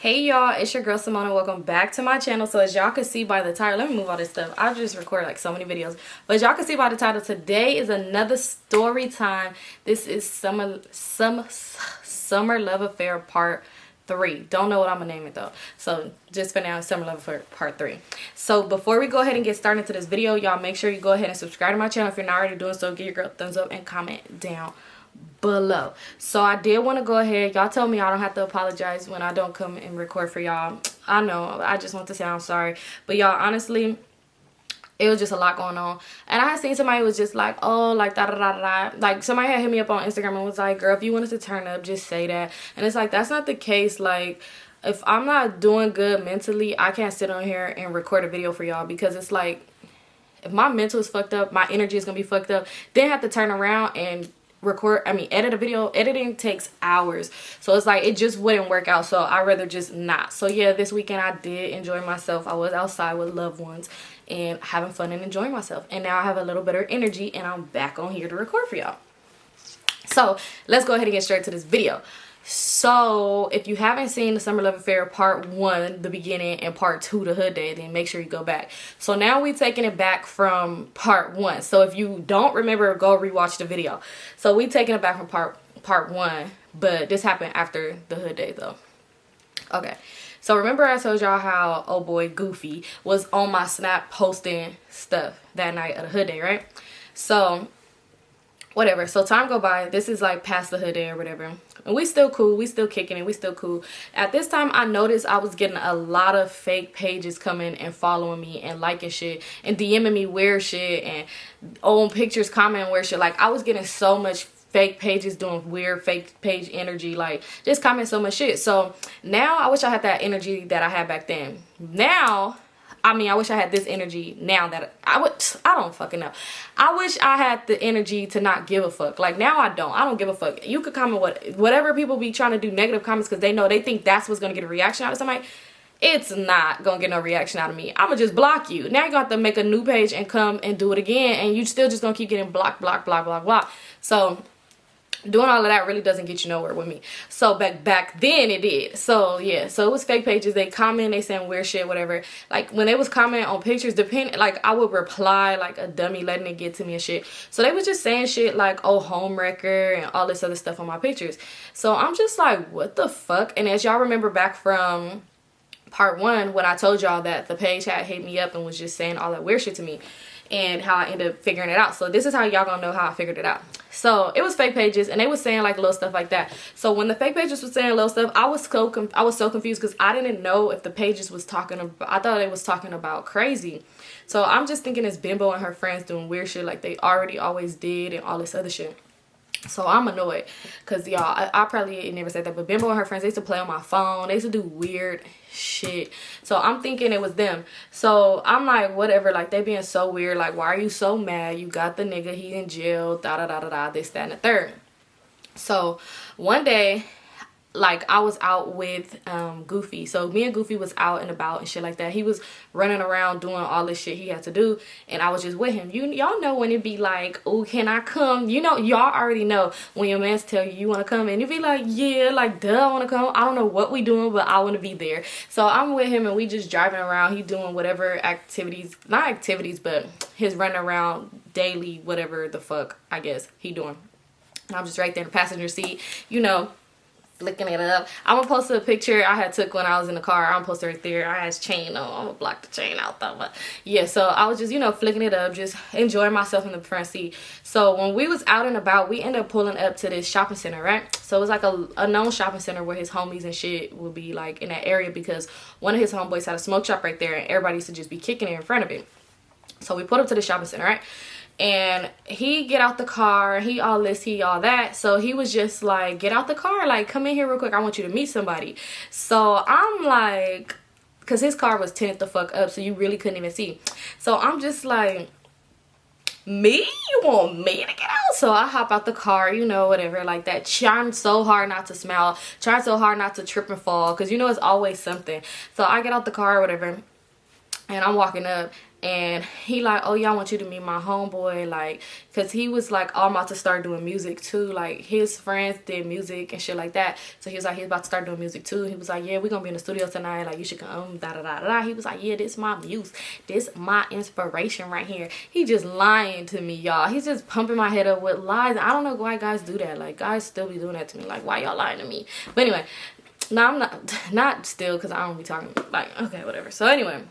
Hey y'all, it's your girl Symone and welcome back to my channel. So as y'all can see by the title, let me move all this stuff. I just record like so many videos. But as y'all can see by the title, today is another story time. This is Summer Love Affair Part 3. Don't know what I'm gonna name it though. So just for now, Summer Love Affair Part 3. So before we go ahead and get started into this video, y'all make sure you go ahead and subscribe to my channel if you're not already doing so. Give your girl a thumbs up and comment down below. So I did want to go ahead, y'all tell me I don't have to apologize when I don't come and record for y'all. I know, I just want to say I'm sorry, but y'all, honestly, it was just a lot going on. And I had seen somebody was just like, oh, like da da da da, like somebody had hit me up on Instagram and was like, girl, if you wanted to turn up, just say that. And it's like, that's not the case. Like, if I'm not doing good mentally, I can't sit on here and record a video for y'all, because it's like, if my mental is fucked up, my energy is gonna be fucked up, then I have to turn around and edit a video. Editing takes hours, so it's like it just wouldn't work out. So I'd rather just not. So yeah, this weekend I did enjoy myself. I was outside with loved ones and having fun and enjoying myself, and now I have a little better energy and I'm back on here to record for y'all. So let's go ahead and get straight to this video. So if you haven't seen the Summer Love Affair Part 1, the beginning, and Part 2, the hood day, then make sure you go back. So now we're taking it back from Part 1. So if you don't remember, go rewatch the video. So we taking it back from part 1, but this happened after the hood day though. Okay. So remember I told y'all how oh boy Goofy was on my Snap posting stuff that night of the hood day, right? So whatever, so time go by, this is like past the hood day or whatever, and we still cool, we still kicking it, we still cool. At this time I noticed I was getting a lot of fake pages coming and following me and liking shit and DMing me weird shit and old pictures, commenting weird shit. Like, I was getting so much fake pages doing weird fake page energy, like just commenting so much shit. So now I wish I had that energy that I had back then. Now I mean, I wish I had this energy now that I don't fucking know. I wish I had the energy to not give a fuck. Like, now I don't give a fuck. You could comment whatever people be trying to do negative comments because they think that's what's going to get a reaction out of somebody. It's not going to get no reaction out of me. I'm going to just block you. Now you got to make a new page and come and do it again, and you still just going to keep getting blocked. So doing all of that really doesn't get you nowhere with me. So back then it did. So yeah, so it was fake pages. They comment, they saying weird shit, whatever. Like, when they was commenting on pictures, like I would reply like a dummy, letting it get to me and shit. So they was just saying shit like, oh, home wrecker and all this other stuff on my pictures. So I'm just like, what the fuck? And as y'all remember back from Part 1, when I told y'all that the page had hit me up and was just saying all that weird shit to me, and how I ended up figuring it out. So this is how y'all gonna know how I figured it out. So it was fake pages, and they was saying like little stuff like that. So when the fake pages was saying little stuff, I was so confused because I didn't know if the pages was talking about, I thought it was talking about crazy. So I'm just thinking it's Bimbo and her friends doing weird shit like they always did and all this other shit. So I'm annoyed because y'all, I probably never said that, but Bimbo and her friends, they used to play on my phone, they used to do weird shit. So I'm thinking it was them. So I'm like, whatever, like they being so weird, like why are you so mad? You got the nigga, he in jail, da da da da da, this, that, and the third. So one day, like, I was out with Goofy. So me and Goofy was out and about and shit like that. He was running around doing all this shit he had to do, and I was just with him. Y'all know when it be like, oh, can I come? You know, y'all already know when your mans tell you want to come, and you be like, yeah, like, duh, I want to come. I don't know what we doing, but I want to be there. So I'm with him, and we just driving around. He doing whatever activities, not activities, but his running around daily, whatever the fuck, I guess, he doing. And I'm just right there in the passenger seat, you know, flicking it up. I'm gonna post a picture I had took when I was in the car. I'm gonna post it right there. I had his chain on. I'm gonna block the chain out though. But yeah, so I was just, you know, flicking it up, just enjoying myself in the front seat. So when we was out and about, we ended up pulling up to this shopping center, right? So it was like a known shopping center where his homies and shit would be like in that area, because one of his homeboys had a smoke shop right there, and everybody used to just be kicking it in front of it. So we pulled up to the shopping center, right? And he get out the car, he all this, he all that. So he was just like, get out the car, like, come in here real quick, I want you to meet somebody. So I'm like, because his car was tinted the fuck up, so you really couldn't even see. So I'm just like, me? You want me to get out? So I hop out the car, you know, whatever, like that, trying so hard not to smile, trying so hard not to trip and fall, because you know it's always something. So I get out the car or whatever, and I'm walking up, And he like, oh yeah, I want you to meet my homeboy, like, because he was like all about to start doing music too. Like his friends did music and shit like that, so he was like, he's about to start doing music too. He was like, yeah, we're gonna be in the studio tonight, like you should come, da da da da. He was like, yeah, this my muse, this my inspiration right here. He just lying to me, y'all. He's just pumping my head up with lies. I don't know why guys do that. Like guys still be doing that to me. Like, why y'all lying to me? But anyway, no, I'm not still, because I don't be talking, like, okay, whatever. So anyway,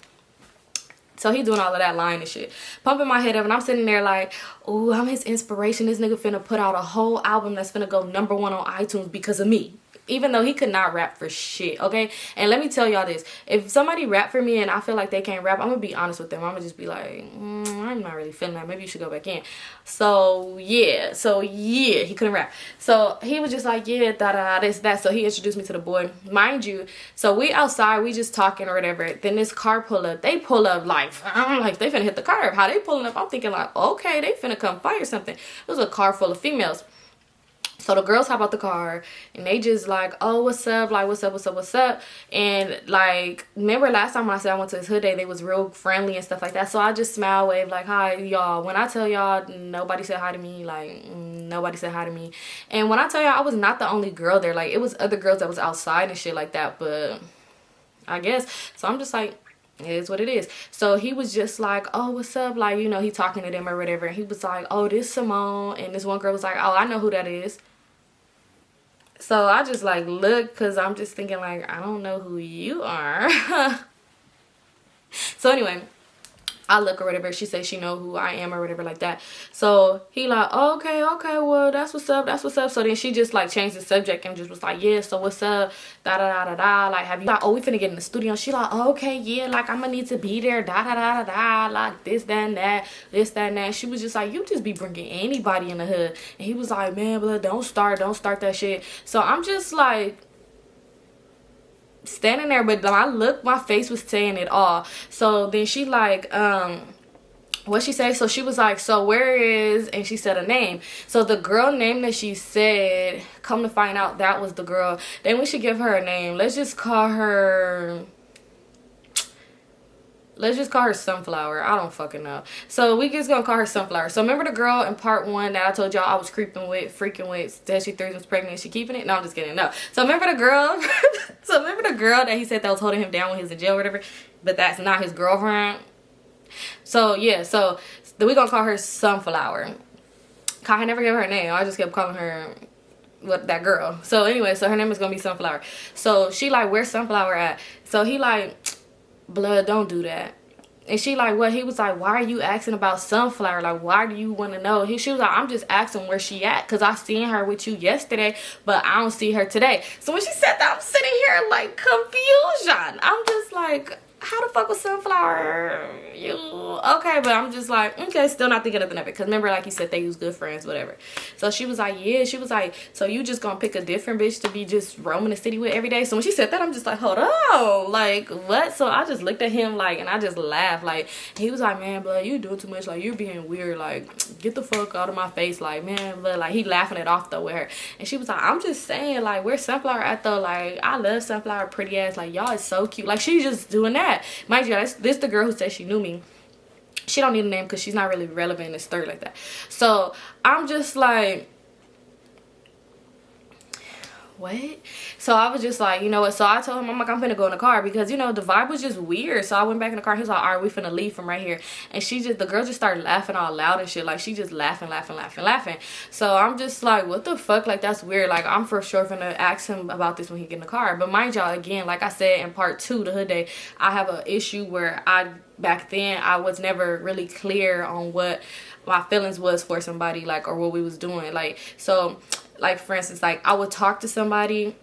so he doing all of that lying and shit, pumping my head up, and I'm sitting there like, oh, I'm his inspiration. This nigga finna put out a whole album that's finna go #1 on iTunes because of me. Even though he could not rap for shit, okay? And let me tell y'all this. If somebody rap for me and I feel like they can't rap, I'm gonna be honest with them. I'm gonna just be like, I'm not really feeling that. Maybe you should go back in. So yeah, he couldn't rap. So he was just like, yeah, da-da, this, that. So he introduced me to the boy. Mind you, so we outside, we just talking or whatever. Then this car pull up. They pull up like, I'm like, they finna hit the curb. How they pulling up? I'm thinking like, okay, they finna come fight or something. It was a car full of females. So the girls hop out the car and they just like, oh, what's up? Like, what's up? And like, remember last time when I said I went to his hood day, they was real friendly and stuff like that. So I just smile, wave like, hi, y'all. When I tell y'all, nobody said hi to me. Like, nobody said hi to me. And when I tell y'all, I was not the only girl there. Like, it was other girls that was outside and shit like that. But I guess, so I'm just like, it is what it is. So he was just like, oh, what's up? Like, you know, he talking to them or whatever. And he was like, oh, this Symone. And this one girl was like, oh, I know who that is. So I just like look, because I'm just thinking like, I don't know who you are. So anyway, I look or whatever. She says she know who I am or whatever like that. So he like, oh, okay, well, that's what's up. So then she just like changed the subject and just was like, yeah, so what's up, da da da da da, like, have you, like, oh, we finna get in the studio. She like, oh, okay, yeah, like, I'm gonna need to be there, da da da da da, like this, that, and that, this, that, and that. She was just like, you just be bringing anybody in the hood. And he was like, man, but don't start that shit. So I'm just like standing there, but I look, my face was saying it all. So then she like, what she say? So she was like, so where is, and she said a name. So the girl name that she said, come to find out, that was the girl. Then we should give her a name. Let's just call her Sunflower. I don't fucking know. So we just gonna call her Sunflower. So remember the girl in part 1 that I told y'all I was freaking with, that she 3 was pregnant and she keeping it? No, I'm just kidding. No. So remember the girl? So remember the girl that he said that was holding him down when he was in jail or whatever? But that's not his girlfriend. So yeah, so we gonna call her Sunflower. I never gave her a name. I just kept calling her that girl. So anyway, so her name is gonna be Sunflower. So she like, where's Sunflower at? So he like, blood, don't do that. And she like, what? He was like, why are you asking about Sunflower? Like, why do you want to know? She was like, I'm just asking where she at, because I seen her with you yesterday, but I don't see her today. So when she said that, I'm sitting here like confusion. I'm just like, how the fuck was Sunflower? You okay? But I'm just like, okay, still not thinking nothing of it, because remember, like you said, they was good friends, whatever. So she was like, yeah. She was like, so you just gonna pick a different bitch to be just roaming the city with every day? So when she said that, I'm just like, hold on, like what? So I just looked at him like, and I just laughed. Like, he was like, man, blood, you doing too much. Like, you're being weird. Like, get the fuck out of my face. Like, man, blood. Like, he laughing it off though with her. And she was like, I'm just saying, like, where's Sunflower at though? Like, I love Sunflower, pretty ass. Like, y'all is so cute. Like, she's just doing that. Mind you, this the girl who said she knew me. She don't need a name because she's not really relevant in the story like that. So I'm just like, what? So I was just like, you know what? So I told him, I'm like, I'm finna go in the car, because, you know, the vibe was just weird. So I went back in the car. He was like, all right, we finna leave from right here. And the girl just started laughing all loud and shit. Like, she just laughing. So I'm just like, what the fuck? Like, that's weird. Like, I'm for sure finna ask him about this when he get in the car. But mind y'all, again, like I said in part 2, the hood day, I have an issue where back then, I was never really clear on what my feelings was for somebody, like, or what we was doing. Like, so, like, for instance, like, I would talk to somebody,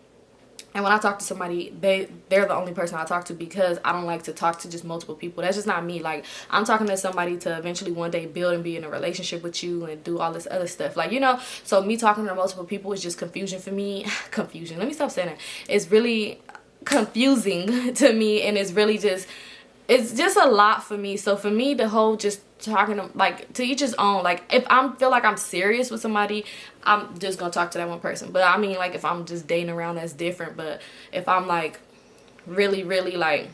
and when I talk to somebody, they're the only person I talk to, because I don't like to talk to just multiple people. That's just not me. Like, I'm talking to somebody to eventually one day build and be in a relationship with you and do all this other stuff. Like, you know, so me talking to multiple people is just confusion for me. Confusion. Let me stop saying that. It's really confusing to me, and it's really just, it's just a lot for me. So for me, the whole just talking to, like, to each his own. Like, if I feel like I'm serious with somebody, I'm just gonna talk to that one person. But I mean, like, if I'm just dating around, that's different. But if I'm like really like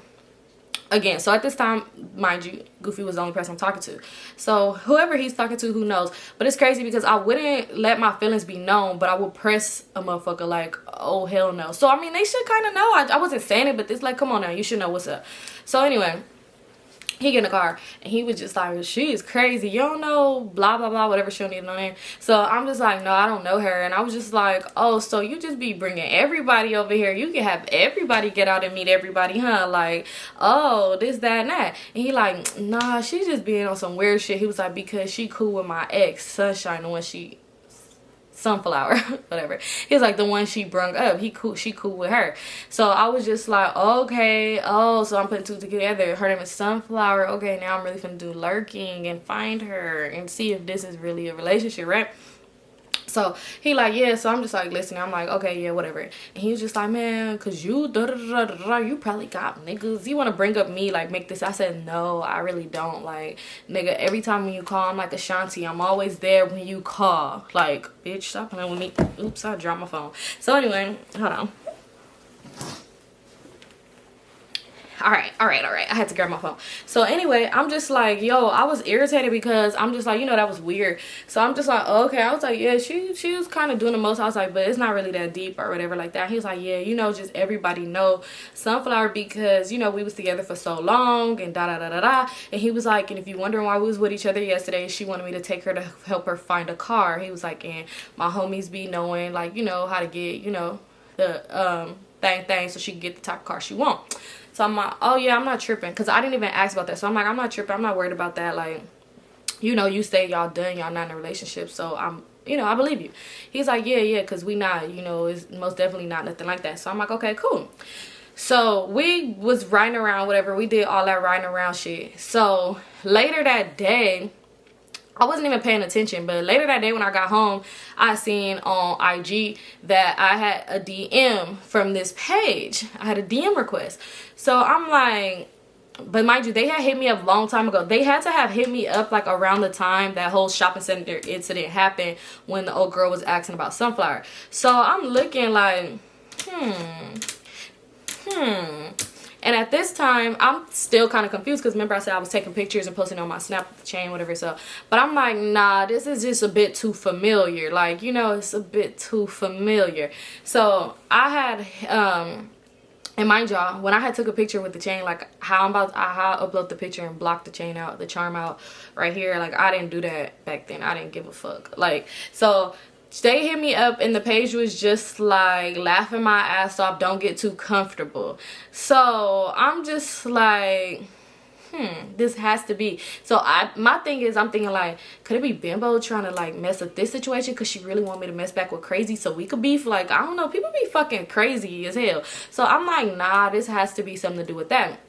again. So at this time, mind you, Goofy was the only person I'm talking to. So whoever he's talking to, who knows? But it's crazy because I wouldn't let my feelings be known, but I would press a motherfucker like, oh hell no. So I mean, they should kind of know. I wasn't saying it, but it's like, come on now, you should know what's up. So anyway, he get in the car and he was just like, she is crazy, you don't know blah blah blah, whatever, she don't need no name. So I'm just like, no, I don't know her. And I was just like, oh, so you just be bringing everybody over here, you can have everybody get out and meet everybody, huh? Like, oh, this, that, and that. And he like, nah, she's just being on some weird shit. He was like, because she cool with my ex Sunshine, the one Sunflower, whatever. He was like, the one she brung up, she cool with her. So I was just like, okay, oh, so I'm putting two together. Her name is Sunflower. Okay, now I'm really finna do lurking and find her and see if this is really a relationship, right? So he like, yeah. So I'm just like listening. I'm like, okay, yeah, whatever. And he was just like, man, cause you you probably got niggas. You want to bring up me, like make this. I said, no, I really don't. Like, nigga, every time when you call, I'm like Ashanti. I'm always there when you call. Like, bitch, stop playing with me. Oops, I dropped my phone. So anyway, hold on. All right, I had to grab my phone. So anyway, I'm just like, yo, I was irritated because I'm just like, you know, that was weird. So I'm just like, okay. I was like, yeah, she was kind of doing the most. I was like, but it's not really that deep or whatever like that. He was like, yeah, you know, just everybody know Sunflower because, you know, we was together for so long and da da da da da. And he was like, and if you wondering why we was with each other yesterday, she wanted me to take her to help her find a car. He was like, and my homies be knowing, like, you know, how to get, you know, the thing so she can get the type of car she want. So I'm like, oh yeah, I'm not tripping, because I didn't even ask about that. So I'm like, I'm not tripping, I'm not worried about that. Like, you know, you say y'all done, y'all not in a relationship, so I'm, you know, I believe you. He's like, yeah, because we not, you know, it's most definitely not nothing like that. So I'm like, okay, cool. So we was riding around, whatever, we did all that riding around shit. So later that day, I wasn't even paying attention, but later that day when I got home, I seen on IG that I had a DM from this page. I had a DM request. So I'm like, but mind you, they had hit me up a long time ago. They had to have hit me up like around the time that whole shopping center incident happened, when the old girl was asking about Sunflower. So I'm looking like, And at this time, I'm still kind of confused because remember I said I was taking pictures and posting on my Snap with the chain, whatever. So, but I'm like, nah, this is just a bit too familiar. Like, you know, it's a bit too familiar. So I had, and mind y'all, when I had took a picture with the chain, like how I upload the picture and block the chain out, the charm out right here. Like, I didn't do that back then. I didn't give a fuck. Like, so they hit me up and the page was just like laughing my ass off, don't get too comfortable. So I'm just like, this has to be. So my thing is, I'm thinking like, could it be Bimbo trying to like mess with this situation because she really want me to mess back with Crazy so we could beef? Like, I don't know, people be fucking crazy as hell. So I'm like, nah, this has to be something to do with that.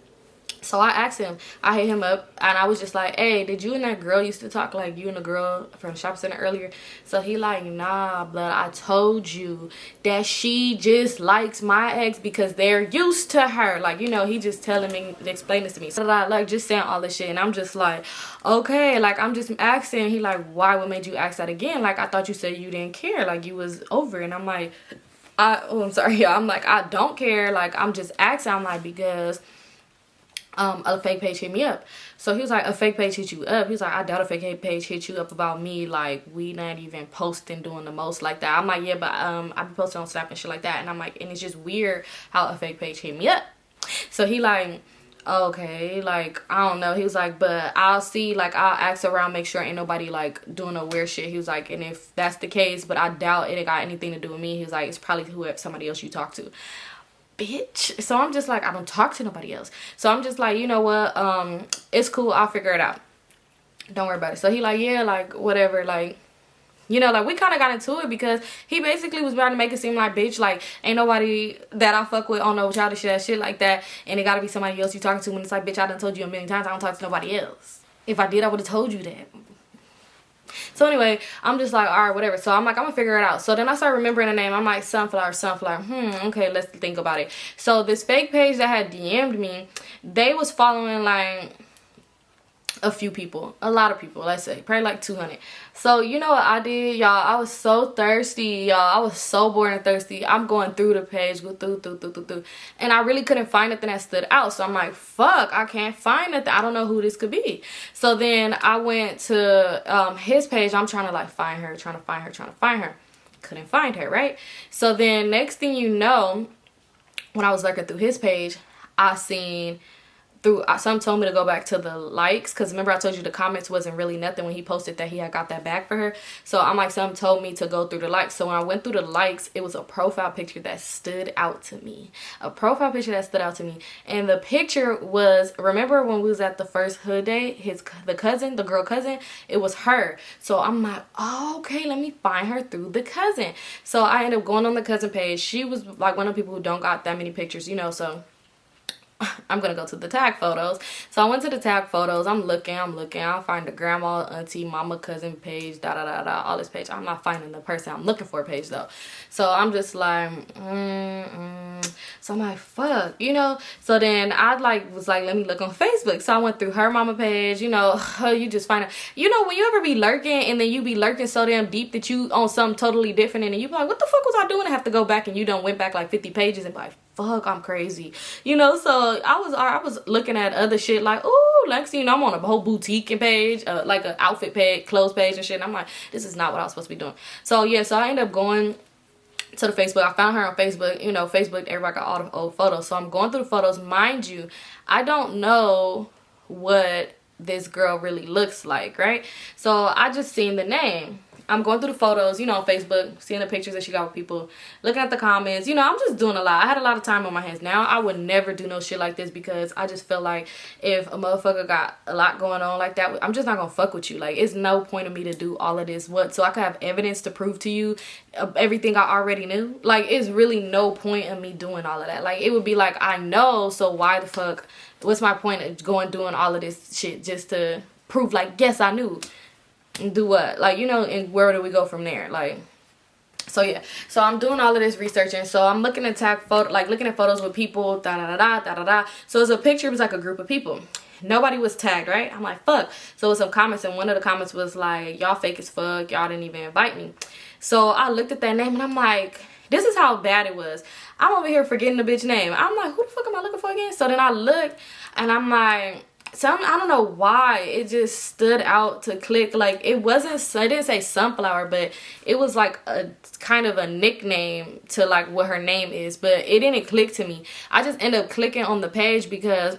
So I asked him, I hit him up, and I was just like, hey, did you and that girl used to talk like you and the girl from the shopping center earlier? So he like, nah, blood, I told you that she just likes my ex because they're used to her. Like, you know, he just telling me, explain this to me. So I like just saying all this shit, and I'm just like, okay, like I'm just asking. He like, why, what made you ask that again? Like, I thought you said you didn't care, like you was over it. And I'm like, I'm sorry, y'all. I'm like, I don't care. Like, I'm just asking. I'm like, because a fake page hit me up. So he was like, a fake page hit you up? He was like, I doubt a fake page hit you up about me. Like, we not even posting, doing the most like that. I'm like, yeah, but I be posting on Snap and shit like that. And I'm like, and it's just weird how a fake page hit me up. So he like, okay, like, I don't know. He was like, but I'll see, like, I'll ask around, make sure ain't nobody like doing no weird shit. He was like, and if that's the case, but I doubt it got anything to do with me. He was like, it's probably whoever, somebody else you talk to. Bitch. So I'm just like, I don't talk to nobody else. So I'm just like, you know what, it's cool, I'll figure it out, don't worry about it. So he like, yeah, like whatever, like, you know, like we kind of got into it because he basically was trying to make it seem like, bitch, like ain't nobody that I fuck with on no childish shit like that, and it gotta be somebody else you talking to, when it's like, bitch, I done told you a million times I don't talk to nobody else. If I did, I would have told you that. So anyway, I'm just like, all right, whatever. So I'm like, I'm gonna figure it out. So then I start remembering the name. I'm like, Sunflower. Okay, let's think about it. So this fake page that had DM'd me, they was following like a few people, a lot of people, let's say probably like 200. So you know what I did, y'all? I was so thirsty, y'all. I was so bored and thirsty. I'm going through the page, go through, and I really couldn't find nothing that stood out. So I'm like, fuck, I can't find nothing. I don't know who this could be. So then I went to his page. I'm trying to like find her, trying to find her. Couldn't find her, right? So then next thing you know, when I was looking through his page, I seen some told me to go back to the likes, because remember I told you the comments wasn't really nothing when he posted that he had got that back for her. So I'm like, some told me to go through the likes. So when I went through the likes, it was a profile picture that stood out to me. And the picture was, remember when we was at the first hood day, the girl cousin, it was her. So I'm like, oh, okay, let me find her through the cousin. So I ended up going on the cousin page. She was like one of the people who don't got that many pictures, you know, so I'm gonna go to the tag photos. So I went to the tag photos. I'm looking. I'll find the grandma, auntie, mama, cousin page, all this page. I'm not finding the person I'm looking for page though. So I'm just like, So I'm like, fuck, you know. So then I was like, let me look on Facebook. So I went through her mama page. You know, you just find out. You know, when you ever be lurking and then you be lurking so damn deep that you on something totally different, and then you be like, what the fuck was I doing? I have to go back, and you done went back like 50 pages and be like, fuck, I'm crazy, you know. So I was looking at other shit like, ooh, next thing you know, I'm on a whole boutique page, like an outfit page, clothes page and shit, and I'm like, this is not what I was supposed to be doing. So yeah, so I ended up going to the Facebook. I found her on Facebook. You know, Facebook, everybody got all the old photos. So I'm going through the photos. Mind you, I don't know what this girl really looks like, right? So I just seen the name. I'm going through the photos, you know, on Facebook, seeing the pictures that she got with people, looking at the comments. You know, I'm just doing a lot. I had a lot of time on my hands. Now, I would never do no shit like this, because I just feel like if a motherfucker got a lot going on like that, I'm just not gonna fuck with you. Like, it's no point of me to do all of this. So I could have evidence to prove to you everything I already knew. Like, it's really no point in me doing all of that. Like, it would be like, I know, so why the fuck, what's my point of doing all of this shit just to prove, like, yes, I knew. And do what? Like, you know, and where do we go from there? Like, so yeah. So I'm doing all of this researching. So I'm looking at looking at photos with people, So it's a picture, it was like a group of people. Nobody was tagged, right? I'm like, fuck. So it was some comments, and one of the comments was like, y'all fake as fuck, y'all didn't even invite me. So I looked at that name and I'm like, this is how bad it was. I'm over here forgetting the bitch name. I'm like, who the fuck am I looking for again? So then I looked and I'm like, I don't know why it just stood out to click. Like, it didn't say sunflower, but it was like a kind of a nickname to like what her name is, but it didn't click to me. I just ended up clicking on the page because,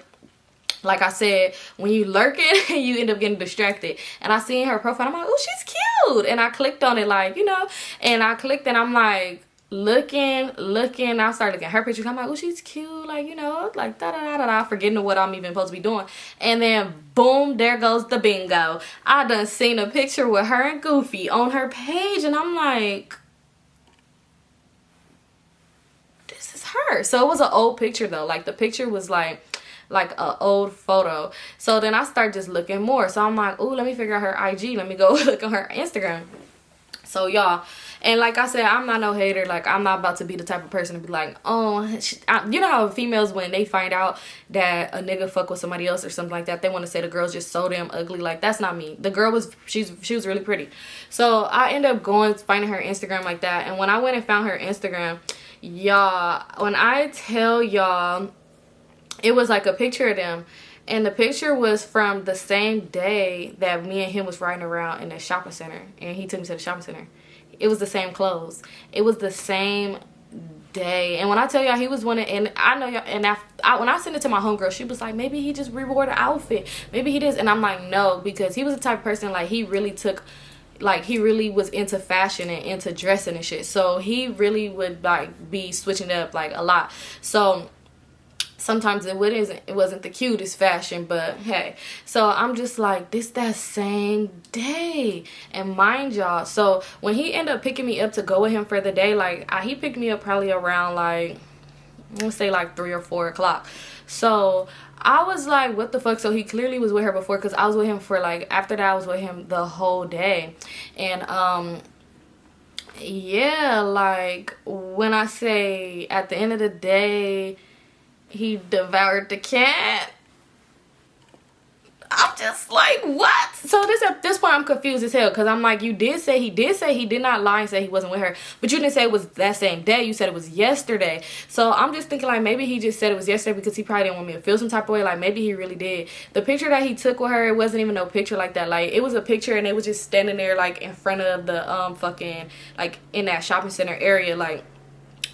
like I said, when you lurking, you end up getting distracted. And I seen her profile, I'm like, oh, she's cute. And I clicked on it, like, you know, and I clicked and I'm like, looking, I started looking at her picture. I'm like, oh, she's cute, like, you know, like forgetting what I'm even supposed to be doing. And then boom, there goes the bingo. I done seen a picture with her and Goofy on her page, and I'm like, this is her. So it was an old picture though. Like, the picture was like an old photo. So then I started just looking more. So I'm like, oh, let me figure out her IG. Let me go look on her Instagram. So y'all, and like I said, I'm not no hater. Like, I'm not about to be the type of person to be like, oh, you know how females, when they find out that a nigga fuck with somebody else or something like that, they want to say the girl's just so damn ugly. Like, that's not me. The girl she was really pretty. So I ended up finding her Instagram like that. And when I went and found her Instagram, y'all, when I tell y'all, it was like a picture of them. And the picture was from the same day that me and him was riding around in the shopping center. And he took me to the shopping center. It was the same clothes. It was the same day. And when I tell y'all, he was one of, and I know y'all, and when I sent it to my homegirl, she was like, maybe he just rewore the outfit. Maybe he did. And I'm like, no, because he was the type of person, like, he really was into fashion and into dressing and shit. So he really would, like, be switching it up, like, a lot. So sometimes it wasn't the cutest fashion, but hey. So I'm just like, that same day. And mind y'all, so when he ended up picking me up to go with him for the day, like, he picked me up probably around, like, let's say like 3 or 4 o'clock. So I was like, what the fuck? So he clearly was with her before, because I was with him for, like, after that I was with him the whole day. And yeah, like, when I say at the end of the day he devoured the cat, I'm just like, what? So at this point I'm confused as hell, because I'm like, you did say he did not lie and say he wasn't with her, but you didn't say it was that same day. You said it was yesterday. So I'm just thinking like maybe he just said it was yesterday because he probably didn't want me to feel some type of way. Like maybe he really did. The picture that he took with her, it wasn't even no picture like that. Like it was a picture and they was just standing there like in front of the fucking like in that shopping center area, like.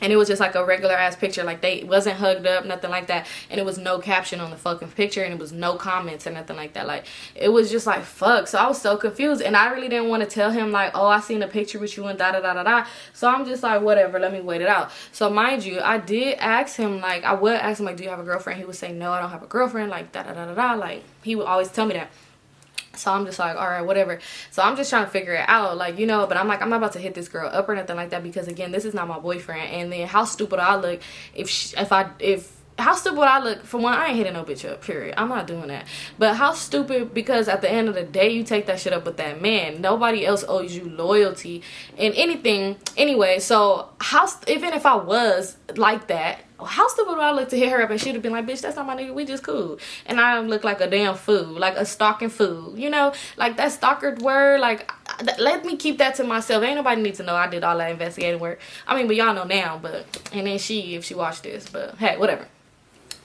And it was just like a regular ass picture. Like they wasn't hugged up, nothing like that. And it was no caption on the fucking picture. And it was no comments or nothing like that. Like it was just like, fuck. So I was so confused. And I really didn't want to tell him like, oh, I seen a picture with you and da da da da da. So I'm just like, whatever, let me wait it out. So mind you, I did ask him, like, I would ask him like, do you have a girlfriend? He would say, no, I don't have a girlfriend. Like da da da da da. Like he would always tell me that. So I'm just like, all right, whatever. So I'm just trying to figure it out, like, you know. But I'm like, I'm not about to hit this girl up or nothing like that, because again, this is not my boyfriend. And then how stupid I look how stupid would I look? For one, I ain't hitting no bitch up, period. I'm not doing that. But how stupid, because at the end of the day, you take that shit up with that man. Nobody else owes you loyalty and anything. Anyway, so even if I was like that, how stupid would I look to hit her up and she'd have been like, bitch, that's not my nigga, we just cool. And I look like a damn fool, like a stalking fool, you know, like that stalkered word. Like, let me keep that to myself. Ain't nobody need to know I did all that investigating work. I mean, but y'all know now. But and then if she watched this, but hey, whatever.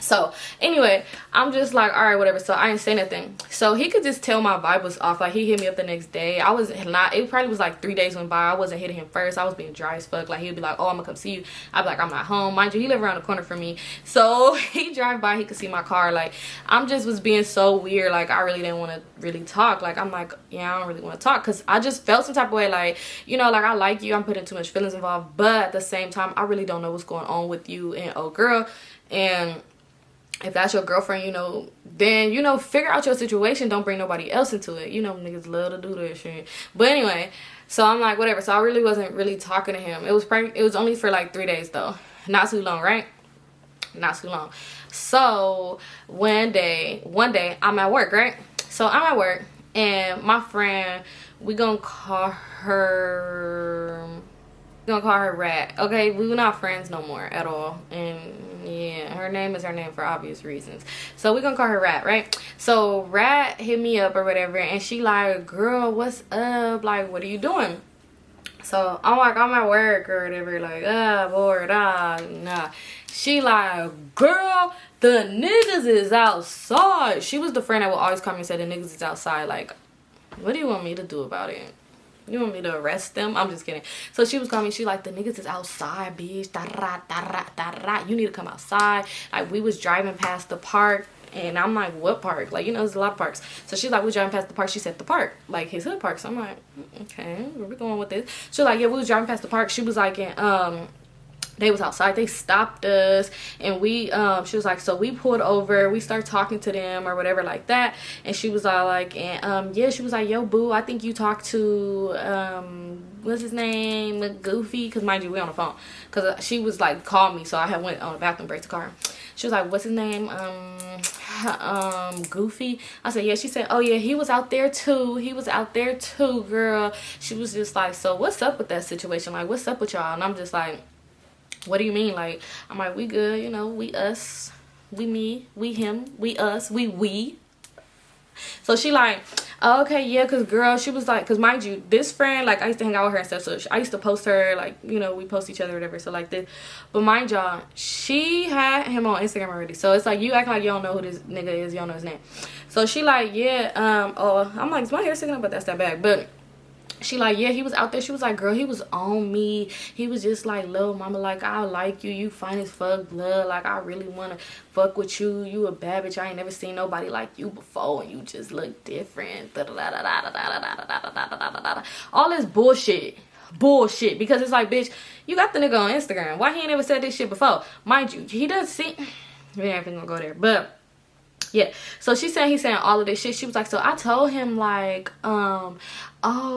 So anyway, I'm just like, all right, whatever. So I didn't say nothing. So he could just tell my vibe was off. Like he hit me up the next day. I was not, it probably was like 3 days went by. I wasn't hitting him first. I was being dry as fuck. Like he'd be like, oh, I'm gonna come see you. I'd be like, I'm not home. Mind you, he lived around the corner from me. So he drive by, he could see my car. Like I'm just was being so weird. Like I really didn't want to really talk. Like I'm like, yeah, I don't really want to talk, because I just felt some type of way. Like, you know, like I like you, I'm putting too much feelings involved, but at the same time, I really don't know what's going on with you and old girl. And if that's your girlfriend, you know, then, you know, figure out your situation. Don't bring nobody else into it. You know, niggas love to do that shit. But anyway, so I'm like, whatever. So I really wasn't really talking to him. It was only for like 3 days though. Not too long, right? Not too long. So one day I'm at work, right? So I'm at work and my friend, we gonna call her Rat. Okay, we were not friends no more at all. And yeah, her name is her name for obvious reasons. So we're gonna call her Rat, right? So Rat hit me up or whatever, and she like, girl, what's up? Like, what are you doing? So I'm like, I'm at work or whatever, like, bored, nah. She like, girl, the niggas is outside. She was the friend that would always come and say the niggas is outside. Like, what do you want me to do about it? You want me to arrest them? I'm just kidding. So she was calling me. She like, the niggas is outside, bitch. You need to come outside. Like, we was driving past the park. And I'm like, what park? Like, you know, there's a lot of parks. So she's like, we driving past the park. She said the park. Like, his hood park. So I'm like, okay, where we going with this? She was like, yeah, we was driving past the park. She was like, they was outside, they stopped us, and we she was like, so we pulled over, we started talking to them or whatever like that. And she was all like, and yeah, she was like, yo boo, I think you talked to what's his name, Goofy, because mind you, we on the phone, because she was like, call me. So I had went on the bathroom break to car. She was like, what's his name? Goofy. I said, yeah. She said, oh yeah, he was out there too, girl. She was just like, so what's up with that situation? Like, what's up with y'all? And I'm just like, what do you mean? Like, I'm like, we good, you know, we us, we me, we him, we us, we. So she like, oh, okay, yeah, because girl, she was like, because mind you, this friend, like, I used to hang out with her and stuff, so I used to post her, like, you know, we post each other or whatever, so like this. But mind y'all, she had him on Instagram already, so it's like, you act like you don't know who this nigga is, you don't know his name. So she like, yeah, oh, I'm like, is my hair sticking up? But that's that bag. But she like, yeah, he was out there. She was like, girl, he was on me. He was just like, little mama, like, I like you. You fine as fuck, blood. Like, I really want to fuck with you. You a bad bitch. I ain't never seen nobody like you before. And you just look different. All this bullshit. Because it's like, bitch, you got the nigga on Instagram. Why he ain't never said this shit before? Mind you, he does see. We ain't even gonna go there. But yeah, so she said he's saying all of this shit. She was like, so I told him like, oh,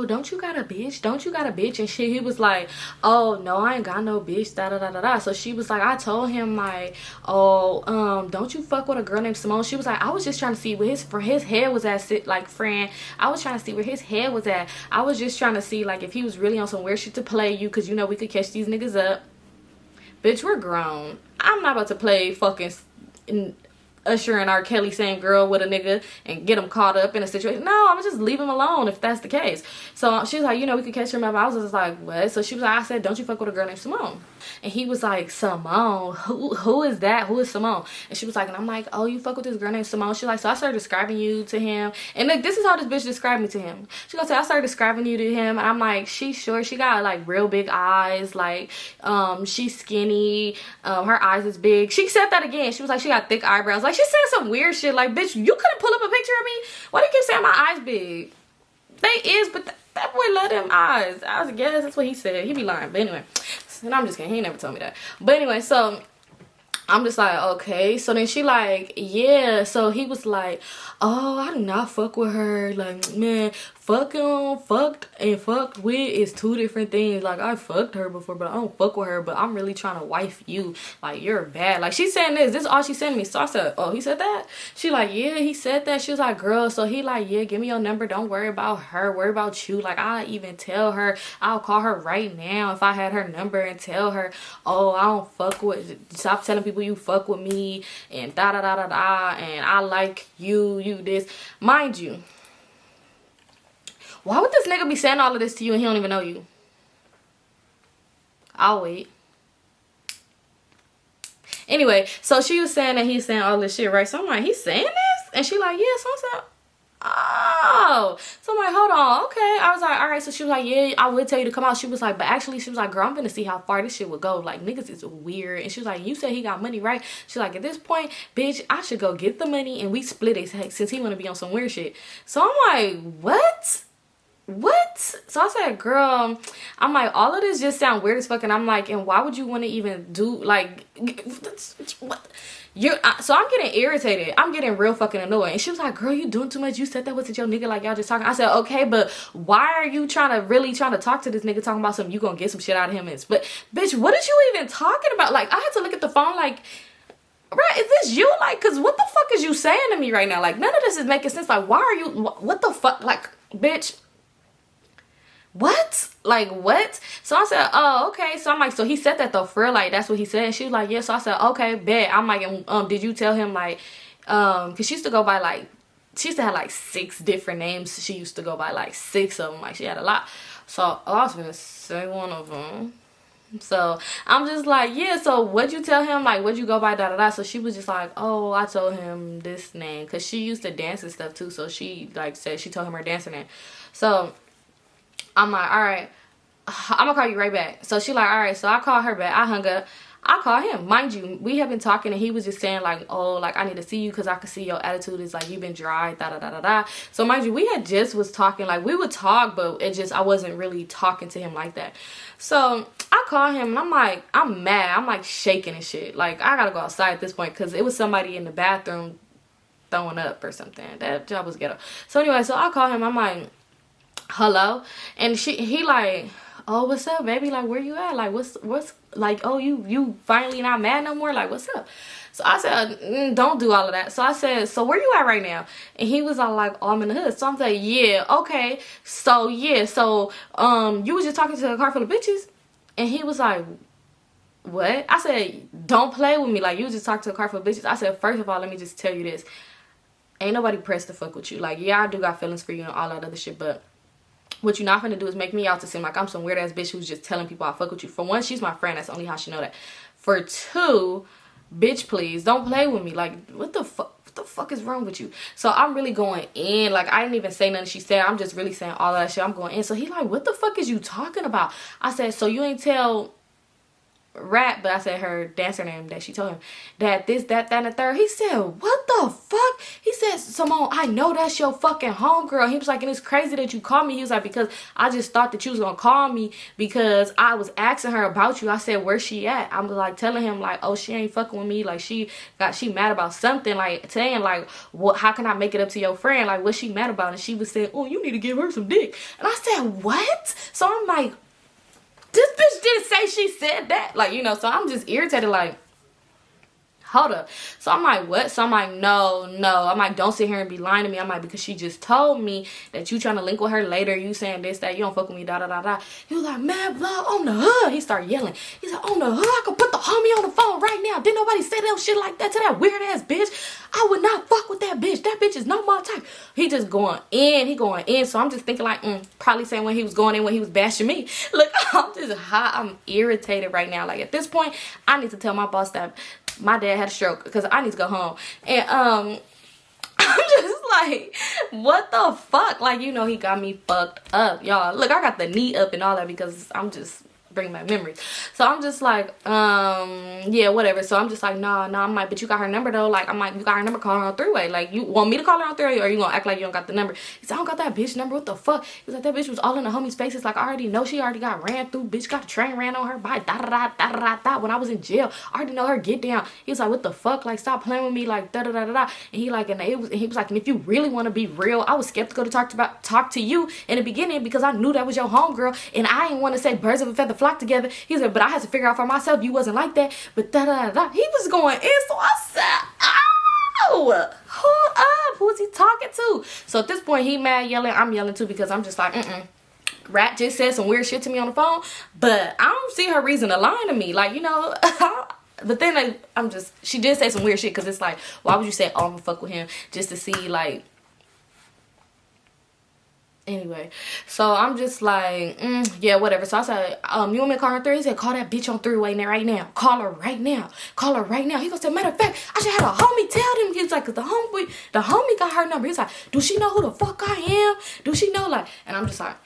don't you got a bitch? And shit, he was like, oh no, I ain't got no bitch, da. So she was like, I told him like, oh, don't you fuck with a girl named Symone? She was like, I was just trying to see where his head was at, like, friend. I was trying to see where his head was at. I was just trying to see like if he was really on some weird shit to play you, because you know we could catch these niggas up. Bitch, we're grown. I'm not about to play fucking Usher and R. Kelly saying girl with a nigga and get him caught up in a situation. No, I'm just leave him alone if that's the case. So she was like, you know, we could catch him up. I was just like, what? So she was like, I said, don't you fuck with a girl named Symone? And he was like, Symone? Who is that? Who is Symone? And she was like, and I'm like, oh, you fuck with this girl named Symone? She's like, so I started describing you to him. And like, this is how this bitch described me to him. She gonna say, I started describing you to him. And I'm like, she's short. She got like real big eyes. Like, she's skinny. Her eyes is big. She said that again. She was like, she got thick eyebrows. Like, she said some weird shit. Like, bitch, you couldn't pull up a picture of me? Why do you keep saying my eyes big? They is, but that boy love them eyes. I guess that's what he said. He be lying. But anyway, and I'm just kidding. He never told me that. But anyway, so I'm just like, okay. So then she like, yeah. So he was like, oh, I do not fuck with her. Like, man, fucked and fucked with is two different things. Like, I fucked her before, but I don't fuck with her. But I'm really trying to wife you. Like, you're bad. Like, she's saying this. This is all she sent me. So I said, oh, he said that? She like, yeah, he said that. She was like, girl. So he like, yeah, give me your number. Don't worry about her. Worry about you. Like, I'll even tell her. I'll call her right now if I had her number and tell her, oh, I don't fuck with. Stop telling people you fuck with me and da da da da da. And I like you this. Mind you, why would this nigga be saying all of this to you and he don't even know you? I'll wait. Anyway, so she was saying that he's saying all this shit, right? So I'm like, he's saying this? And she like, yeah, so I'm saying, oh. So I'm like, hold on, okay. I was like, all right. So she was like, yeah, I would tell you to come out. She was like, but actually, she was like, girl, I'm gonna see how far this shit would go. Like, niggas is weird. And she was like, you said he got money, right? She's like, at this point, bitch, I should go get the money and we split it since he wanna be on some weird shit. So I'm like, what? So I said, girl, I'm like, all of this just sound weird as fuck. And I'm like, and why would you want to even do, like, what? So I'm getting irritated. I'm getting real fucking annoyed. And she was like, girl, you doing too much. You said that was your nigga, like y'all just talking. I said, okay, but why are you really trying to talk to this nigga talking about something you gonna get some shit out of him? But bitch, what is you even talking about? Like, I had to look at the phone like, right, is this you? Like, cause what the fuck is you saying to me right now? Like, none of this is making sense. Like, why are you, what the fuck? Like, bitch, what? Like, what? So I said, oh, okay. So I'm like, so he said that though, for real? Like, that's what he said? And she was like, yeah. So I said, okay, bet. I'm like, did you tell him, like, cause she used to go by, like, she used to have like 6 different names. She used to go by like 6 of them. Like, she had a lot. So I was gonna say one of them. So I'm just like, yeah, so what'd you tell him? Like, what'd you go by, da da da? So she was just like, oh, I told him this name, because she used to dance and stuff too. So she like said she told him her dancer name. So I'm like, all right, I'm gonna call you right back. So she like, all right. So I call her back. I hung up. I call him. Mind you, we have been talking and he was just saying like, oh, like I need to see you because I can see your attitude is like you've been dry, da da da da da. So mind you, we had just was talking, like we would talk, but it just, I wasn't really talking to him like that. So I call him and I'm like, I'm mad. I'm like shaking and shit. Like I gotta go outside at this point because it was somebody in the bathroom throwing up or something. That job was ghetto. So anyway, so I call him. I'm like, hello? And he like, oh, what's up, baby? Like, where you at? Like, what's like, oh, you finally not mad no more? Like, what's up? So I said, don't do all of that. So I said, so where you at right now? And he was all like, oh, I'm in the hood. So I'm like, yeah, okay. So yeah, so you was just talking to a car full of bitches? And he was like, what? I said, don't play with me. Like, you just talked to a car full of bitches. I said, first of all, let me just tell you this. Ain't nobody pressed to fuck with you. Like, yeah, I do got feelings for you and all that other shit, but what you're not gonna do is make me out to seem like I'm some weird ass bitch who's just telling people I fuck with you. For one, she's my friend. That's only how she know that. For two, bitch, please don't play with me. Like, what the fuck is wrong with you? So I'm really going in. Like, I didn't even say nothing she said. I'm just really saying all that shit. I'm going in. So he like, what the fuck is you talking about? I said, so you ain't tell Rat, but I said her dancer name that she told him that this, that, and the third. He said, what the fuck? He said, Symone, I know that's your fucking homegirl. He was like, and it's crazy that you called me. He was like, because I just thought that you was gonna call me because I was asking her about you. I said, where's she at? I was like telling him like, oh, she ain't fucking with me. Like she mad about something, like saying like, what, how can I make it up to your friend? Like, what's she mad about? And she was saying, oh, you need to give her some dick. And I said, what? So I'm like, this bitch didn't say she said that. Like, you know, so I'm just irritated, like, hold up. So I'm like, what? So I'm like, no. I'm like, don't sit here and be lying to me. I'm like, because she just told me that you trying to link with her later. You saying this, that, you don't fuck with me, da, da, da, da. He was like, man, blood on the hood. He started yelling. He said, on the hood, I could put the homie on the phone right now. Didn't nobody say that shit like that to that weird ass bitch. I just going in. He going in. So I'm just thinking like, probably saying when he was going in, when he was bashing me. Look, I'm just hot. I'm irritated right now. Like, at this point, I need to tell my boss that my dad had a stroke because I need to go home. And I'm just like, what the fuck? Like, you know, he got me fucked up, y'all. Look, I got the knee up and all that because I'm just bring back memories. So I'm just like, yeah, whatever. So I'm just like, nah, I'm like, but you got her number though. Like, I'm like, you got her number, call her on three-way. Like, you want me to call her on three-way, or are you gonna act like you don't got the number? He said, I don't got that bitch number. What the fuck? He's like, that bitch was all in the homie's faces. Like, I already know she already got ran through. Bitch got a train ran on her by da-da-da-da-da-da. When I was in jail, I already know her get down. He was like, what the fuck? Like, stop playing with me. Like, da-da-da-da-da. And he like, and he was like, and if you really want to be real, I was skeptical to talk to you in the beginning because I knew that was your homegirl, and I didn't want to say birds of a feather flock together. He said, but I had to figure out for myself you wasn't like that. But da-da-da-da. He was going in, so I said, oh, hold up. Who is he talking to? So at this point, he mad, yelling. I'm yelling too because I'm just like, Rat just said some weird shit to me on the phone, but I don't see her reason to lie to me. Like, you know, but then she did say some weird shit because it's like, why would you say, oh, I'm gonna fuck with him just to see, like, anyway, so I'm just like, yeah, whatever. So I said, you want me to call her on three? He said, call that bitch on three-way right now. Call her right now. Call her right now. He goes, matter of fact, I should have a homie tell them. He's like, cause the homie got her number. He's like, do she know who the fuck I am? Do she know? Like, and I'm just like,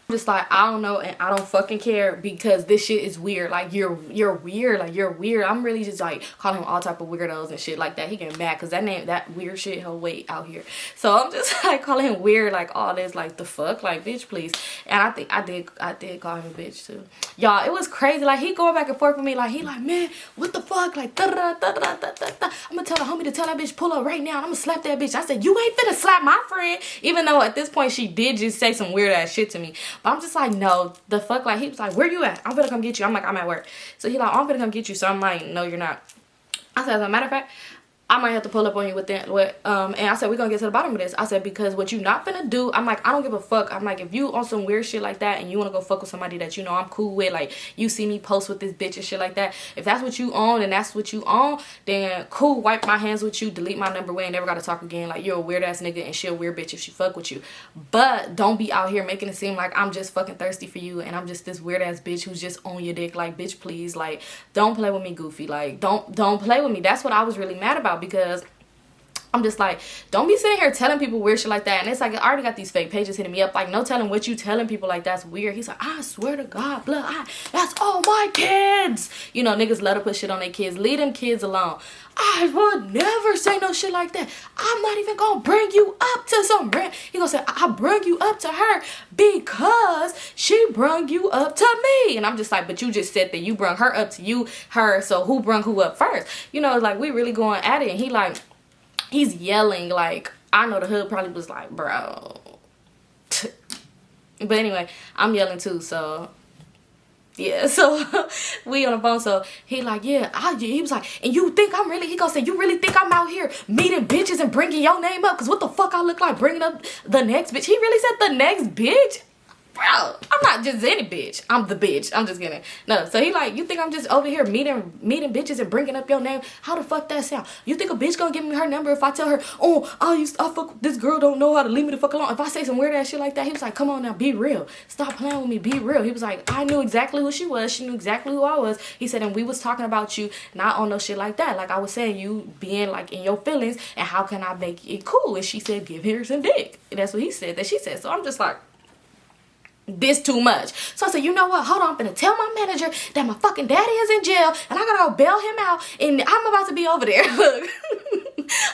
I don't know, and I don't fucking care because this shit is weird. Like, you're weird. Like, you're weird. I'm really just like calling him all type of weirdos and shit like that. He getting mad because that weird shit he'll wait out here. So I'm just like calling him weird, like all this, like the fuck, like bitch, please. And I think I did call him a bitch too, y'all. It was crazy. Like, he going back and forth with me. Like, he like, man, what the fuck? Like, da da da da da da da. I'm gonna tell the homie to tell that bitch pull up right now. And I'm gonna slap that bitch. I said, you ain't finna slap my friend, even though at this point she did just say some weird ass shit to me. But I'm just like, no, the fuck. Like, he was like, where you at? I'm gonna come get you. I'm like, I'm at work. So he like, I'm gonna come get you. So I'm like, no, you're not. I said, as a matter of fact, I might have to pull up on you with that. And I said, we're gonna get to the bottom of this. I said, because what you not finna do, I'm like, I don't give a fuck. I'm like, if you on some weird shit like that and you wanna go fuck with somebody that you know I'm cool with, like, you see me post with this bitch and shit like that, if that's what you own and that's what you own, then cool, wipe my hands with you, delete my number, we ain't never gotta talk again. Like, you're a weird ass nigga and she a weird bitch if she fuck with you. But don't be out here making it seem like I'm just fucking thirsty for you and I'm just this weird ass bitch who's just on your dick. Like, bitch, please, like, don't play with me, goofy. Like, don't play with me. That's what I was really mad about, because I'm just like, don't be sitting here telling people weird shit like that. And it's like, I already got these fake pages hitting me up. Like, no telling what you telling people like that's weird. He's like, I swear to God, blood, that's all my kids. You know, niggas love to put shit on their kids. Leave them kids alone. I would never say no shit like that. I'm not even gonna bring you up to some rant. He gonna say, I bring you up to her because she brung you up to me. And I'm just like, but you just said that you brung her up to her. So who brung who up first? You know, like, we really going at it. And he like, he's yelling. Like, I know the hood probably was like, bro. But anyway, I'm yelling too, so yeah. So we on the phone, so he like, yeah, he was like, and you think I'm really, he gonna say, you really think I'm out here meeting bitches and bringing your name up? Because what the fuck I look like bringing up the next bitch? He really said the next bitch? Bro, I'm not just any bitch. I'm the bitch. I'm just kidding. No, so he like, you think I'm just over here meeting bitches and bringing up your name? How the fuck that sound? You think a bitch gonna give me her number if I tell her, oh, I fuck with this girl, don't know how to leave me the fuck alone? If I say some weird ass shit like that, he was like, come on now, be real. Stop playing with me, be real. He was like, I knew exactly who she was. She knew exactly who I was. He said, and we was talking about you, not on no shit like that. Like, I was saying, you being like in your feelings, and how can I make it cool? And she said, give her some dick. And that's what he said, that she said. So I'm just like, this too much. So I said, you know what, hold on, I'm gonna tell my manager that my fucking daddy is in jail and I gotta go bail him out and I'm about to be over there. Look,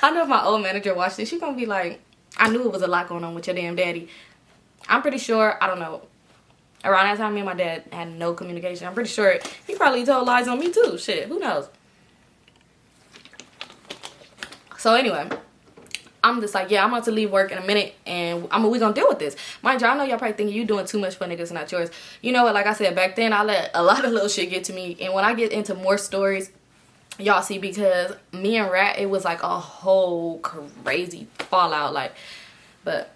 I know if my old manager watched this, she's gonna be like, I knew it was a lot going on with your damn daddy. I'm pretty sure, I don't know, around that time me and my dad had no communication. I'm pretty sure he probably told lies on me too. Shit, who knows? So anyway, I'm just like, yeah, I'm about to leave work in a minute and we gonna deal with this. Mind you, I know y'all probably thinking you doing too much for niggas, not yours. You know what, like I said, back then I let a lot of little shit get to me. And when I get into more stories, y'all see, because me and Rat, it was like a whole crazy fallout. Like, but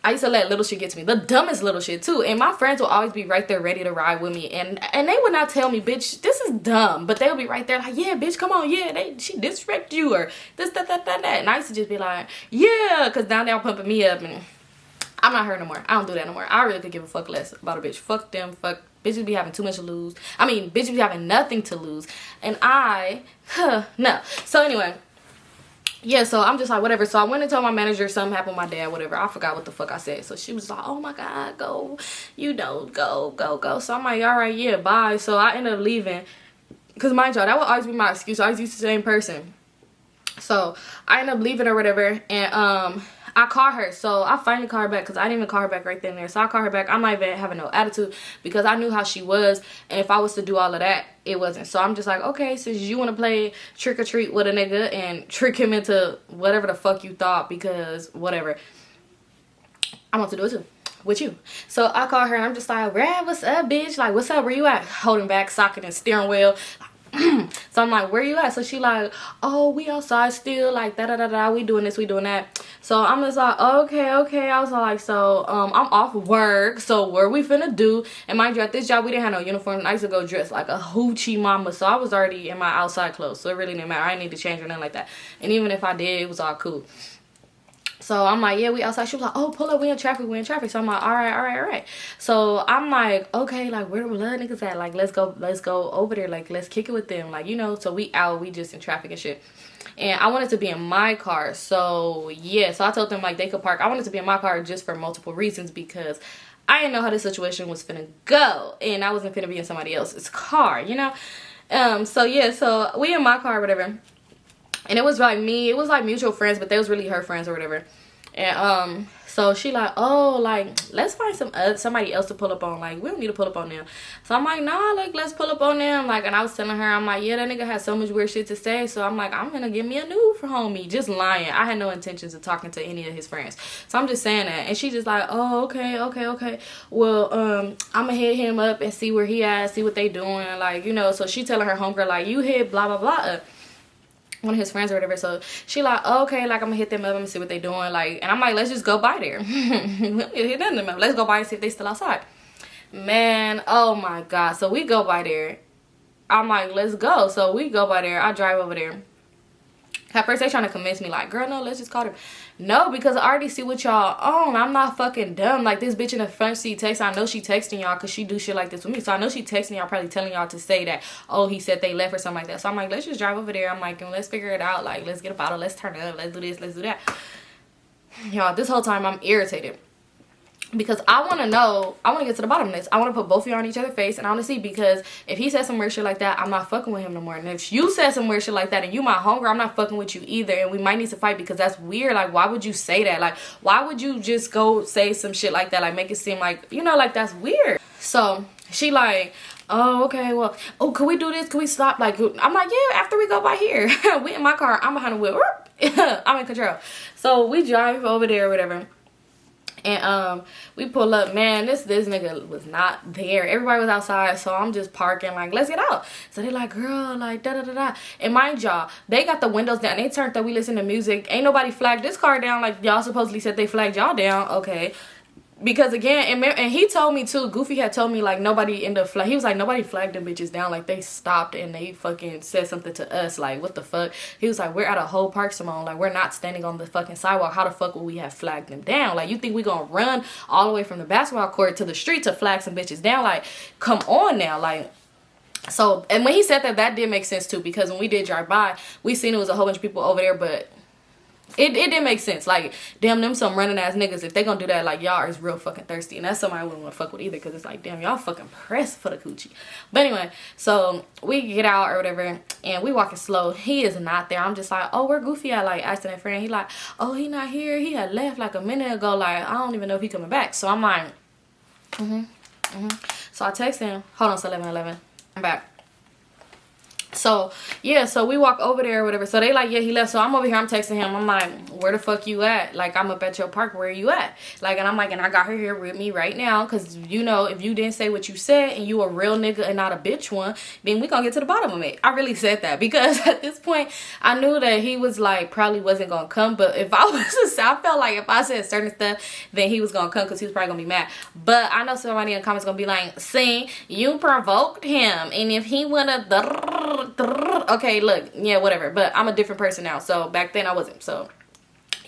I used to let little shit get to me, the dumbest little shit too. And my friends will always be right there ready to ride with me. And they would not tell me, bitch, this is dumb. But they'll be right there like, yeah, bitch, come on. Yeah, she disrespect you or this, that. And I used to just be like, yeah, because now they're pumping me up. And I'm not her no more. I don't do that no more. I really could give a fuck less about a bitch. Fuck them. Fuck. Bitches be having too much to lose. I mean, bitches be having nothing to lose. And no. So anyway, yeah, so I'm just like, whatever. So I went and told my manager something happened with my dad, whatever. I forgot what the fuck I said. So she was like, oh my God, go. You know, go. So I'm like, all right, yeah, bye. So I ended up leaving. Because mind y'all, that would always be my excuse. I always use the same person. So I ended up leaving or whatever. And I called her. So I finally called her back because I didn't even call her back right then and there. So I called her back. I'm not even having no attitude because I knew how she was. And if I was to do all of that, it wasn't. So I'm just like, okay, since you want to play trick or treat with a nigga and trick him into whatever the fuck you thought, because whatever, I want to do it too with you. So I called her and I'm just like, Brad, what's up, bitch? Like, what's up? Where you at? Holding back, socket and steering wheel. So I'm like, where you at? So she like, oh, we outside still, like da we doing this, we doing that. So I'm just like, okay. I was like, so I'm off work, so what are we finna do? And mind you, at this job we didn't have no uniform. I used to go dressed like a hoochie mama, so I was already in my outside clothes, so it really didn't matter. I didn't need to change or nothing like that. And even if I did, it was all cool. So I'm like, yeah, we outside. She was like, oh, pull up, we in traffic. So I'm like, all right. So I'm like, okay, like, where the blood niggas at? Like, let's go over there. Like, let's kick it with them. Like, you know, so we just in traffic and shit. And I wanted to be in my car. So, yeah. So I told them, like, they could park. I wanted to be in my car just for multiple reasons because I didn't know how this situation was finna go. And I wasn't finna be in somebody else's car, you know? So, yeah. So we in my car or whatever. And it was like me, it was like mutual friends, but they was really her friends or whatever. And so she like, oh, like, let's find somebody else to pull up on. Like, we don't need to pull up on them. So I'm like, nah, like, let's pull up on them. Like, and I was telling her, I'm like, yeah, that nigga has so much weird shit to say. So I'm like, I'm gonna give me a new for homie. Just lying. I had no intentions of talking to any of his friends. So I'm just saying that. And she just like, oh, okay. Well, I'm gonna hit him up and see where he at, see what they doing. Like, you know, so she telling her homegirl, like, you hit blah, blah, blah. One of his friends or whatever. So she like, oh, okay, like, I'm gonna hit them up, I'm gonna see what they doing. Like, and I'm like, let's just go by there. Let's go by and see if they still outside. Man, oh my God. So we go by there. I'm like, let's go. So we go by there. I drive over there. At first they trying to convince me, like, girl, no, let's just call her. No, because I already see what y'all on. I'm not fucking dumb. Like, this bitch in the front seat text. I know she texting y'all because she do shit like this with me. So I know she texting y'all, probably telling y'all to say that, oh, he said they left or something like that. So I'm like, let's just drive over there. I'm like, let's figure it out. Like, let's get a bottle. Let's turn it up. Let's do this. Let's do that. Y'all, this whole time I'm irritated. Because I want to know, I want to get to the bottom of this. I want to put both of y'all on each other's face. And I want to see, because if he said some weird shit like that, I'm not fucking with him no more. And if you said some weird shit like that and you my homegirl, I'm not fucking with you either. And we might need to fight because that's weird. Like, why would you say that? Like, why would you just go say some shit like that? Like, make it seem like, you know, like, that's weird. So she like, oh, okay, well, oh, can we do this? Can we stop? Like, I'm like, yeah, after we go by here. We in my car. I'm behind the wheel. I'm in control. So we drive over there or whatever. And we pull up, man, this nigga was not there. Everybody was outside, so I'm just parking, like, let's get out. So they like, girl, like, da-da-da-da. And mind y'all, they got the windows down. They turned up, we listen to music. Ain't nobody flagged this car down like y'all supposedly said they flagged y'all down. Okay. Because again, and he told me too, Goofy had told me, like, nobody ended up he was like, nobody flagged them bitches down. Like, they stopped and they fucking said something to us. Like, what the fuck? He was like, we're at a whole park, Symone. Like, we're not standing on the fucking sidewalk. How the fuck would we have flagged them down? Like, you think we gonna run all the way from the basketball court to the street to flag some bitches down? Like, come on now. Like, so, and when he said that, that did make sense too, because when we did drive by, we seen it was a whole bunch of people over there, but it didn't make sense. Like, damn, them some running ass niggas, if they gonna do that, like, y'all is real fucking thirsty. And that's somebody I wouldn't want to fuck with either, because it's like, damn, y'all fucking pressed for the coochie. But anyway, so we get out or whatever, and we walking slow. He is not there. I'm just like, oh, where Goofy at? Like, asking a friend. He like, oh, he not here. He had left like a minute ago. Like, I don't even know if he coming back. So I'm like, So I text him. Hold on, it's 11:11. I'm back. So yeah, so we walk over there or whatever. So they like, yeah, he left. So I'm over here, I'm texting him. I'm like, where the fuck you at? Like, I'm up at your park, where you at? Like, and I'm like, and I got her here with me right now, because, you know, if you didn't say what you said and you a real nigga and not a bitch one, then we gonna get to the bottom of it. I really said that, because at this point I knew that he was like, probably wasn't gonna come. But if I was I felt like if I said certain stuff, then he was gonna come, because he was probably gonna be mad. But I know somebody in the comments gonna be like, see, you provoked him, and if he wanna okay, look, yeah, whatever. But I'm a different person now. So back then I wasn't. So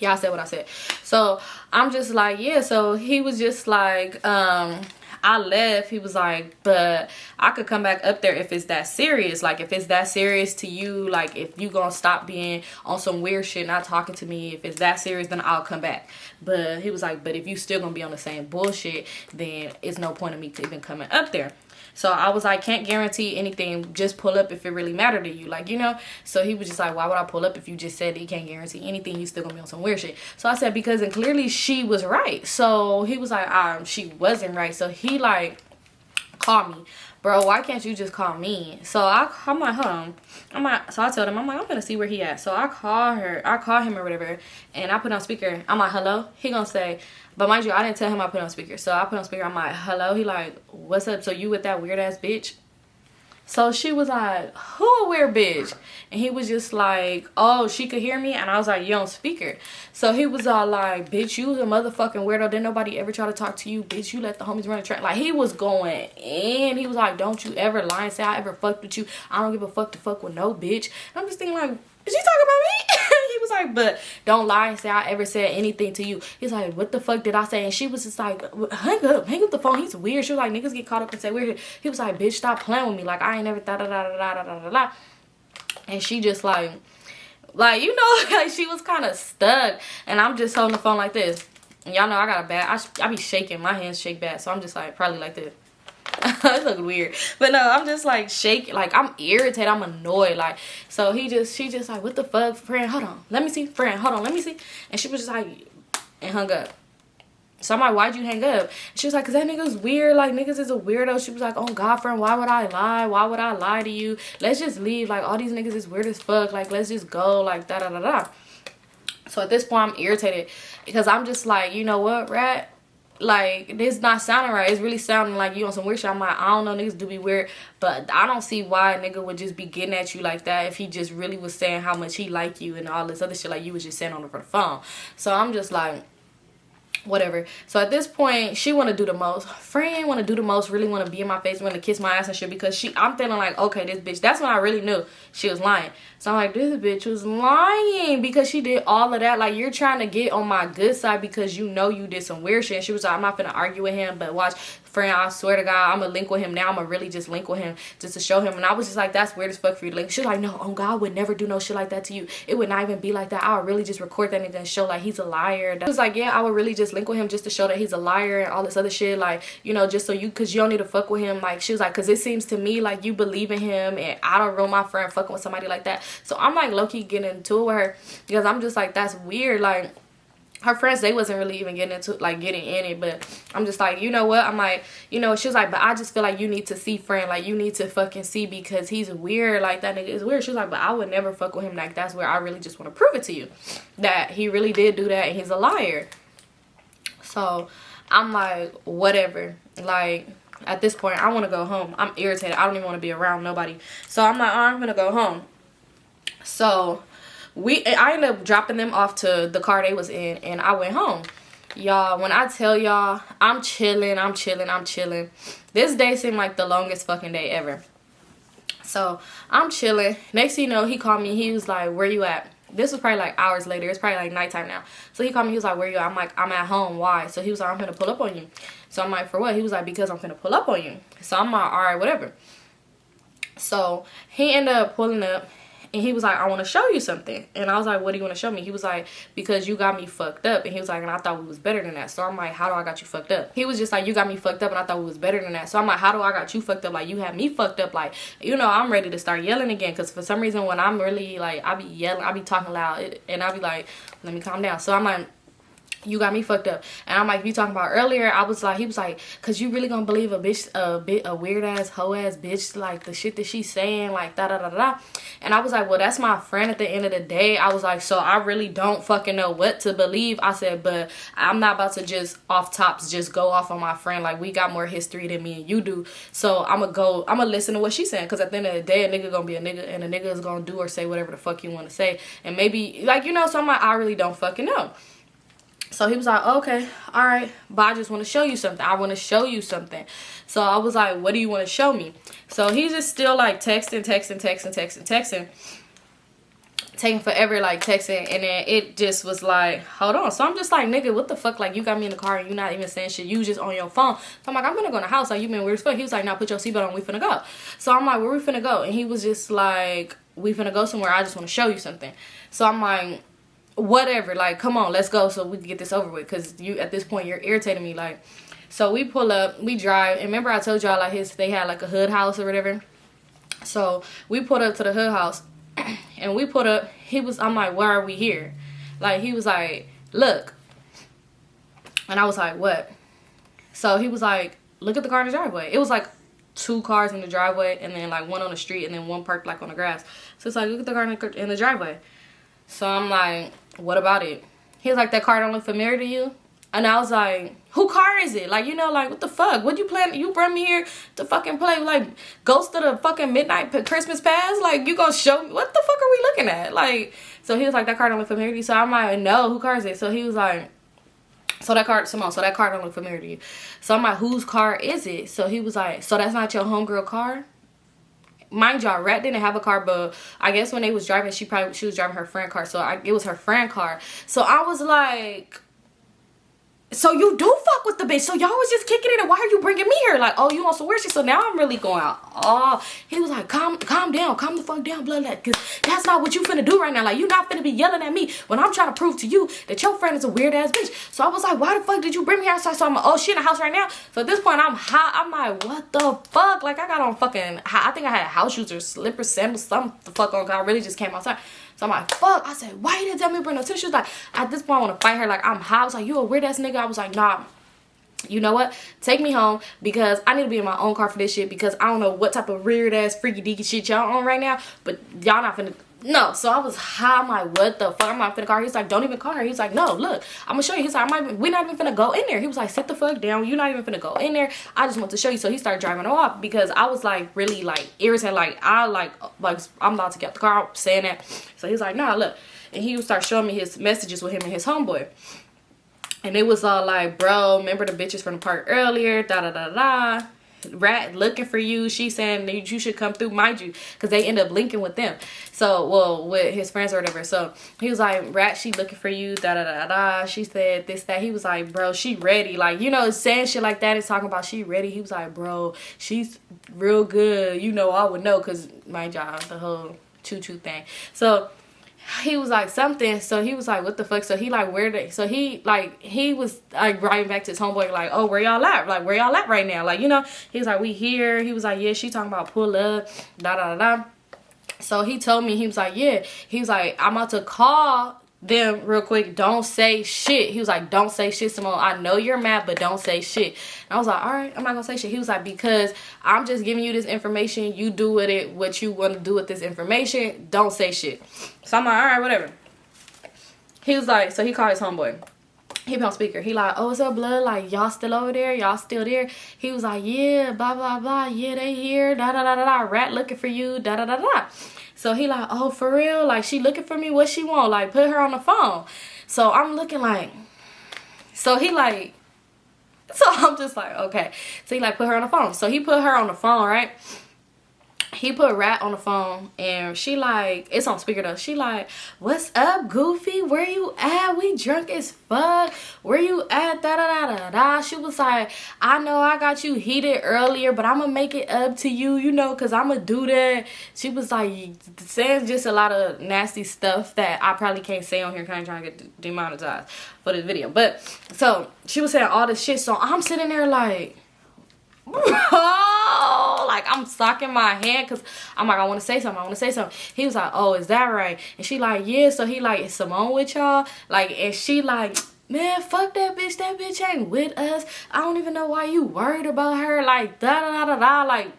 Yeah, I said what I said. So I'm just like, yeah. So he was just like, I left. He was like, but I could come back up there if it's that serious. Like, if it's that serious to you, like, if you gonna stop being on some weird shit, not talking to me, if it's that serious, then I'll come back. But he was like, but if you still gonna be on the same bullshit, then it's no point in me even coming up there. So I was like, can't guarantee anything. Just pull up if it really mattered to you. Like, you know. So he was just like, why would I pull up if you just said that you can't guarantee anything? You still gonna be on some weird shit. So I said, because, and clearly she was right. So he was like, she wasn't right. So he like called me. Bro, why can't you just call me? So I'm like, hold on. So I told him, I'm like, I'm gonna see where he at. So I call him or whatever, and I put on speaker. I'm like, hello? He gonna say, but mind you, I didn't tell him I put on speaker. So I put on speaker, I'm like, hello? He like, what's up? So you with that weird ass bitch? So she was like, who a weird bitch? And he was just like, oh, she could hear me? And I was like, you on speaker. So he was all like, bitch, you a motherfucking weirdo. Didn't nobody ever try to talk to you? Bitch, you let the homies run the track. Like, he was going in. He was like, don't you ever lie and say I ever fucked with you. I don't give a fuck to fuck with no bitch. And I'm just thinking like, is she talking about me? He was like, but don't lie and say I ever said anything to you. He's like, what the fuck did I say? And she was just like, hang up the phone. He's weird. She was like, niggas get caught up and say weird. He was like, bitch, stop playing with me. Like, I ain't never da da da da da da da da. And she just like, you know, like she was kind of stuck. And I'm just holding the phone like this. And y'all know I got a bad, I be shaking. My hands shake bad. So I'm just like, probably like this. It look weird, but no, I'm just like shaking, like I'm irritated, I'm annoyed, like. So she just like, what the fuck, friend, hold on, let me see, friend, hold on, let me see. And she was just like, and hung up. So I'm like, why'd you hang up? And she was like, cause that nigga's weird, like niggas is a weirdo. She was like, oh God, friend, why would I lie to you? Let's just leave, like all these niggas is weird as fuck, like let's just go, like da da da da. So at this point I'm irritated because I'm just like, you know what, Rat? Like, this not sounding right. It's really sounding like you on some weird shit. I'm like, I don't know, niggas do be weird, but I don't see why a nigga would just be getting at you like that if he just really was saying how much he like you and all this other shit like you was just saying on the phone. So I'm just like, whatever. So at this point, she want to do the most. Friend want to do the most, really want to be in my face, want to kiss my ass and shit, because I'm feeling like, okay, this bitch, that's when I really knew she was lying. So I'm like, this bitch was lying because she did all of that. Like, you're trying to get on my good side because you know you did some weird shit. And she was like, I'm not finna argue with him, but watch, friend, I swear to God, I'm gonna link with him now. I'm gonna really just link with him just to show him. And I was just like, that's weird as fuck for you to link. She was like, no, oh God, I would never do no shit like that to you. It would not even be like that. I would really just record that nigga and show like he's a liar. She was like, yeah, I would really just link with him just to show that he's a liar and all this other shit. Like, you know, just so you, cause you don't need to fuck with him. Like, she was like, cause it seems to me like you believe in him and I don't ruin my friend fucking with somebody like that. So I'm like low-key getting into it with her because I'm just like, that's weird. Like, her friends, they wasn't really even getting into like getting in it, but I'm just like, you know what, I'm like, you know, she was like, but I just feel like you need to see, friend, like you need to fucking see because he's weird, like that nigga is weird. She was like, but I would never fuck with him. Like, that's where I really just want to prove it to you that he really did do that and he's a liar. So I'm like, whatever. Like, at this point, I want to go home. I'm irritated. I don't even want to be around nobody. So I'm like, oh, I'm gonna go home. So I ended up dropping them off to the car they was in, and I went home. Y'all, when I tell y'all, I'm chilling. This day seemed like the longest fucking day ever. So I'm chilling. Next thing you know, he called me. He was like, where you at? This was probably like hours later. It's probably like nighttime now. So he called me. He was like, where you at? I'm like, I'm at home. Why? So he was like, I'm gonna pull up on you. So I'm like, for what? He was like, because I'm gonna pull up on you. So I'm like, all right, whatever. So he ended up pulling up. And he was like, I want to show you something. And I was like, what do you want to show me? He was like, because you got me fucked up. And he was like, and I thought we was better than that. So I'm like, how do I got you fucked up? He was just like, you got me fucked up and I thought we was better than that. So I'm like, how do I got you fucked up? Like, you had me fucked up. Like, you know, I'm ready to start yelling again. Because for some reason, when I'm really, like, I be yelling, I be talking loud. And I be like, let me calm down. So I'm like, you got me fucked up. And I'm like, you talking about earlier, I was like, he was like, cause you really gonna believe a bitch, a weird ass hoe ass bitch, like the shit that she's saying, like da da da da. And I was like, well, that's my friend at the end of the day. I was like, so I really don't fucking know what to believe. I said, but I'm not about to just off tops just go off on my friend. Like, we got more history than me and you do. So I'm gonna listen to what she's saying. Cause at the end of the day, a nigga gonna be a nigga, and a nigga is gonna do or say whatever the fuck you want to say. And maybe, like, you know, so I'm like, I really don't fucking know. So he was like, okay, all right, but I just want to show you something. I want to show you something. So I was like, what do you want to show me? So he's just still like texting. taking forever, like texting, and then it just was like, hold on. So I'm just like, nigga, what the fuck? Like, you got me in the car and you not even saying shit. You just on your phone. So I'm like, I'm gonna go in the house. Like, you been weird as fuck. He was like, nah, put your seatbelt on. We finna go. So I'm like, where we finna go? And he was just like, we finna go somewhere. I just want to show you something. So I'm like, whatever. Like, come on, let's go so we can get this over with. Because you, at this point, you're irritating me. Like, so we pull up, we drive. And remember I told y'all, like, they had like a hood house or whatever. So we pulled up to the hood house. And we put up, I'm like, why are we here? Like, he was like, look. And I was like, what? So he was like, look at the car in the driveway. It was like 2 cars in the driveway, and then like 1 on the street, and then 1 parked like on the grass. So it's like, look at the car in the driveway. So I'm like, what about it? He was like, that car don't look familiar to you? And I was like, who car is it? Like, you know, like, what the fuck? What you plan? You brought me here to fucking play, like, Ghost of the fucking Midnight Christmas Past? Like, you gonna show me? What the fuck are we looking at? Like, so he was like, that car don't look familiar to you? So I'm like, no, who car is it? So he was like, so that car, Symone, so that car don't look familiar to you. So I'm like, whose car is it? So he was like, so that's not your homegirl car? Mind y'all, Rat didn't have a car, but I guess when they was driving, she was driving her friend's car. So it was her friend's car. So I was like, so you do fuck with the bitch. So y'all was just kicking it, and why are you bringing me here? Like, oh, you want some weird shit? So now I'm really going out. Oh, he was like, calm down, calm the fuck down, blood, because that's not what you finna do right now. Like, you not finna be yelling at me when I'm trying to prove to you that your friend is a weird ass bitch. So I was like, why the fuck did you bring me outside? So I'm like, oh, she in the house right now. So at this point, I'm hot. I'm like, what the fuck? Like, I got on fucking, I think I had house shoes or slippers, sandals, something the fuck on, because I really just came outside. So I'm like, fuck. I said, why you didn't tell me to bring no tissue? She was like, at this point, I want to fight her. Like, I'm hot. I was like, you a weird ass nigga. I was like, nah. You know what? Take me home, because I need to be in my own car for this shit, because I don't know what type of weird ass freaky deaky shit y'all on right now, but y'all not finna. No. So I was high. I'm like, what the fuck? I'm not finna call her. He's like, don't even call her. He's like, no, look, I'm gonna show you. He's like, we're not even finna go in there. He was like, sit the fuck down. You're not even finna go in there. I just want to show you. So he started driving off, because I was like really like irritated. Like, I'm about to get the car, saying that. So he's like, nah, look. And he would start showing me his messages with him and his homeboy. And it was all like, bro, remember the bitches from the park earlier, da-da-da-da. Rat looking for you. She saying that you should come through, mind you, because they end up linking with them. So, well, with his friends or whatever. So he was like, Rat, she looking for you, da-da-da-da. She said this, that. He was like, bro, she ready. Like, you know, saying shit like that is talking about she ready. He was like, bro, she's real good. You know, I would know, because, mind y'all, the whole choo-choo thing. So he was like something, so he was like, what the fuck? So he like, he was like writing back to his homeboy like, oh, where y'all at? Like, where y'all at right now? Like, you know, he was like, we here. He was like, yeah, she talking about pull up, da da da da. So he told me, he was like, yeah, he was like, I'm about to call them real quick. Don't say shit. He was like, don't say shit, Symone. I know you're mad, but don't say shit. And I was like, all right, I'm not gonna say shit. He was like, because I'm just giving you this information. You do with it what you want to do with this information. Don't say shit. So I'm like, all right, whatever. He was like, so he called his homeboy. He put on speaker. He like, oh, what's up, blood? Like, y'all still over there? Y'all still there? He was like, yeah, blah, blah, blah. Yeah, they here. Da, da, da, da, da. Rat looking for you. Da, da, da, da. So he like, oh, for real? Like, she looking for me? What she want? Like, put her on the phone. So I'm looking like, so he like, so I'm just like, okay. So he like, put her on the phone. So he put her on the phone, right? He put Rat on the phone, and she like, it's on speaker though. She like, what's up, Goofy? Where you at? We drunk as fuck. Where you at? Da da da da da. She was like, I know I got you heated earlier, but I'm gonna make it up to you, you know, cause I'm gonna do that. She was like, saying just a lot of nasty stuff that I probably can't say on here, cause I'm trying to get demonetized for this video. But so she was saying all this shit. So I'm sitting there like, oh, like I'm socking my hand, because I'm like, I want to say something. He was like, oh, is that right? And she like, yeah. So he like, is Symone with y'all? Like, and she like, man, fuck that bitch ain't with us. I don't even know why you worried about her. Like, da da da da da. Like,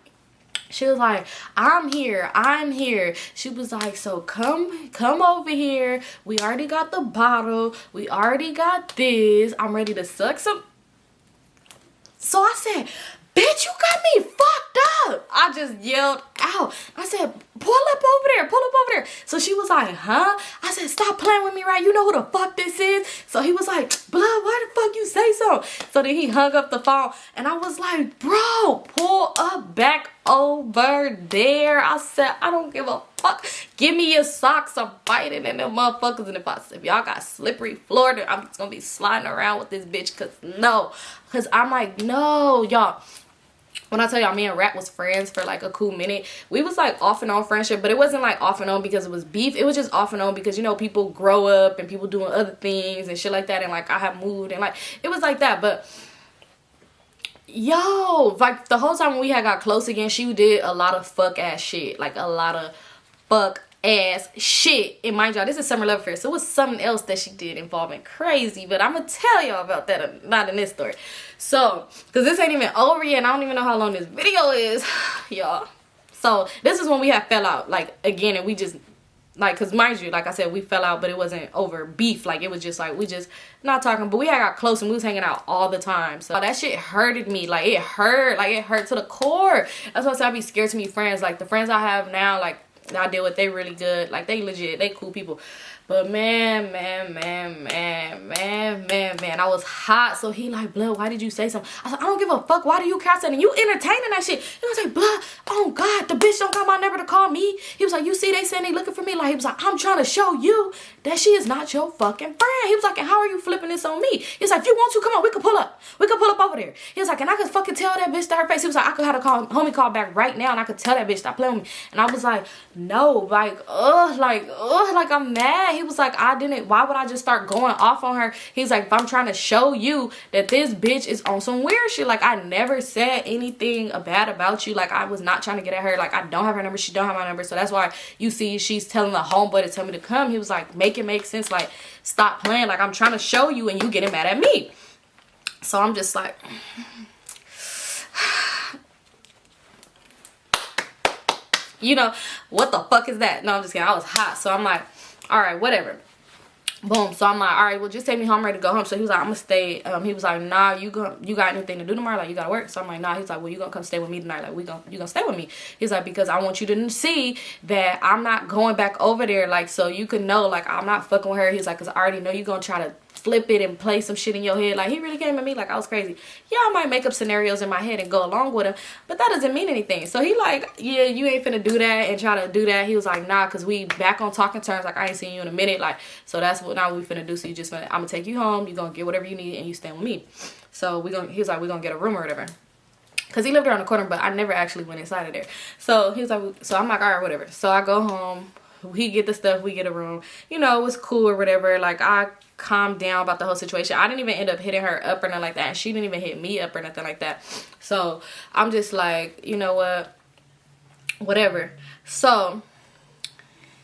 she was like, I'm here. She was like, so come over here. We already got the bottle. We already got this. I'm ready to suck some. So I said, bitch, you got me fucked up. I just yelled out. I said, pull up over there. So she was like, huh? I said, stop playing with me, right? You know who the fuck this is? So he was like, blood, why the fuck you say so? So then he hung up the phone, and I was like, bro, pull up back over there. I said, I don't give a fuck. Give me your socks. I'm biting in them motherfuckers. And if y'all got slippery floor, then I'm just gonna be sliding around with this bitch. Cause I'm like, no, y'all. When I tell y'all, me and Rat was friends for like a cool minute. We was like off and on friendship, but it wasn't like off and on because it was beef. It was just off and on because, you know, people grow up and people doing other things and shit like that. And like I have moved and like it was like that. But yo, like the whole time when we had got close again, she did a lot of fuck ass shit. Like a lot of fuck ass shit. And mind y'all, this is summer love affair, so it was something else that she did involving crazy, but I'm gonna tell y'all about that not in this story. So because this ain't even over yet and I don't even know how long this video is, y'all. So this is when we had fell out like again, and we just like, because mind you, like I said, we fell out, but it wasn't over beef. Like it was just like we just not talking, but we had got close and we was hanging out all the time. So that shit hurted me. Like it hurt to the core. That's why I said I'd be scared to meet friends. Like the friends I have now, like I deal with, they really good. Like they legit, they cool people. But man, I was hot. So he like, blood, why did you say something? I said, I don't give a fuck. Why do you care? And you entertaining that shit. He was like, blood, oh God, the bitch don't got my number to call me. He was like, you see, they saying they looking for me. Like he was like, I'm trying to show you that she is not your fucking friend. He was like, and how are you flipping this on me? He was like, if you want to, come on, we can pull up. We can pull up over there. He was like, and I could fucking tell that bitch to her face. He was like, I could have a homie call back right now and I could tell that bitch stop playing with me. And I was like, no, like I'm mad. He was like, why would I just start going off on her? He's like, if I'm trying to show you that this bitch is on some weird shit. Like I never said anything bad about you. Like I was not trying to get at her. Like I don't have her number, she don't have my number. So that's why you see she's telling the homeboy to tell me to come. He was like, make it make sense. Like stop playing. Like I'm trying to show you and you getting mad at me. So I'm just like, you know, what the fuck is that? No, I'm just kidding. I was hot. So I'm like, all right, whatever. Boom. So I'm like, all right, well, just take me home. I'm ready to go home. So he was like, I'm gonna stay. He was like, nah, you got anything to do tomorrow? Like, you gotta work? So I'm like, nah. He's like, well, you gonna come stay with me tonight? Like, you gonna stay with me? He's like, because I want you to see that I'm not going back over there. Like, so you can know, like, I'm not fucking with her. He's like, because I already know you gonna try to flip it and play some shit in your head. Like he really came at me like I was crazy. Yeah, I might make up scenarios in my head and go along with him, but that doesn't mean anything. So he like, yeah, you ain't finna do that and try to do that. He was like, nah, because we back on talking terms. Like I ain't seen you in a minute. Like, so that's what now we finna do. So you just I'm gonna take you home, you gonna get whatever you need and you stay with me. So he was like, we're gonna get a room or whatever, because he lived around the corner, but I never actually went inside of there. So he was like, so I'm like, all right, whatever. So I go home, he get the stuff, we get a room, you know, it was cool or whatever. Like I calmed down about the whole situation. I didn't even end up hitting her up or nothing like that, and she didn't even hit me up or nothing like that. So I'm just like, you know what, whatever. So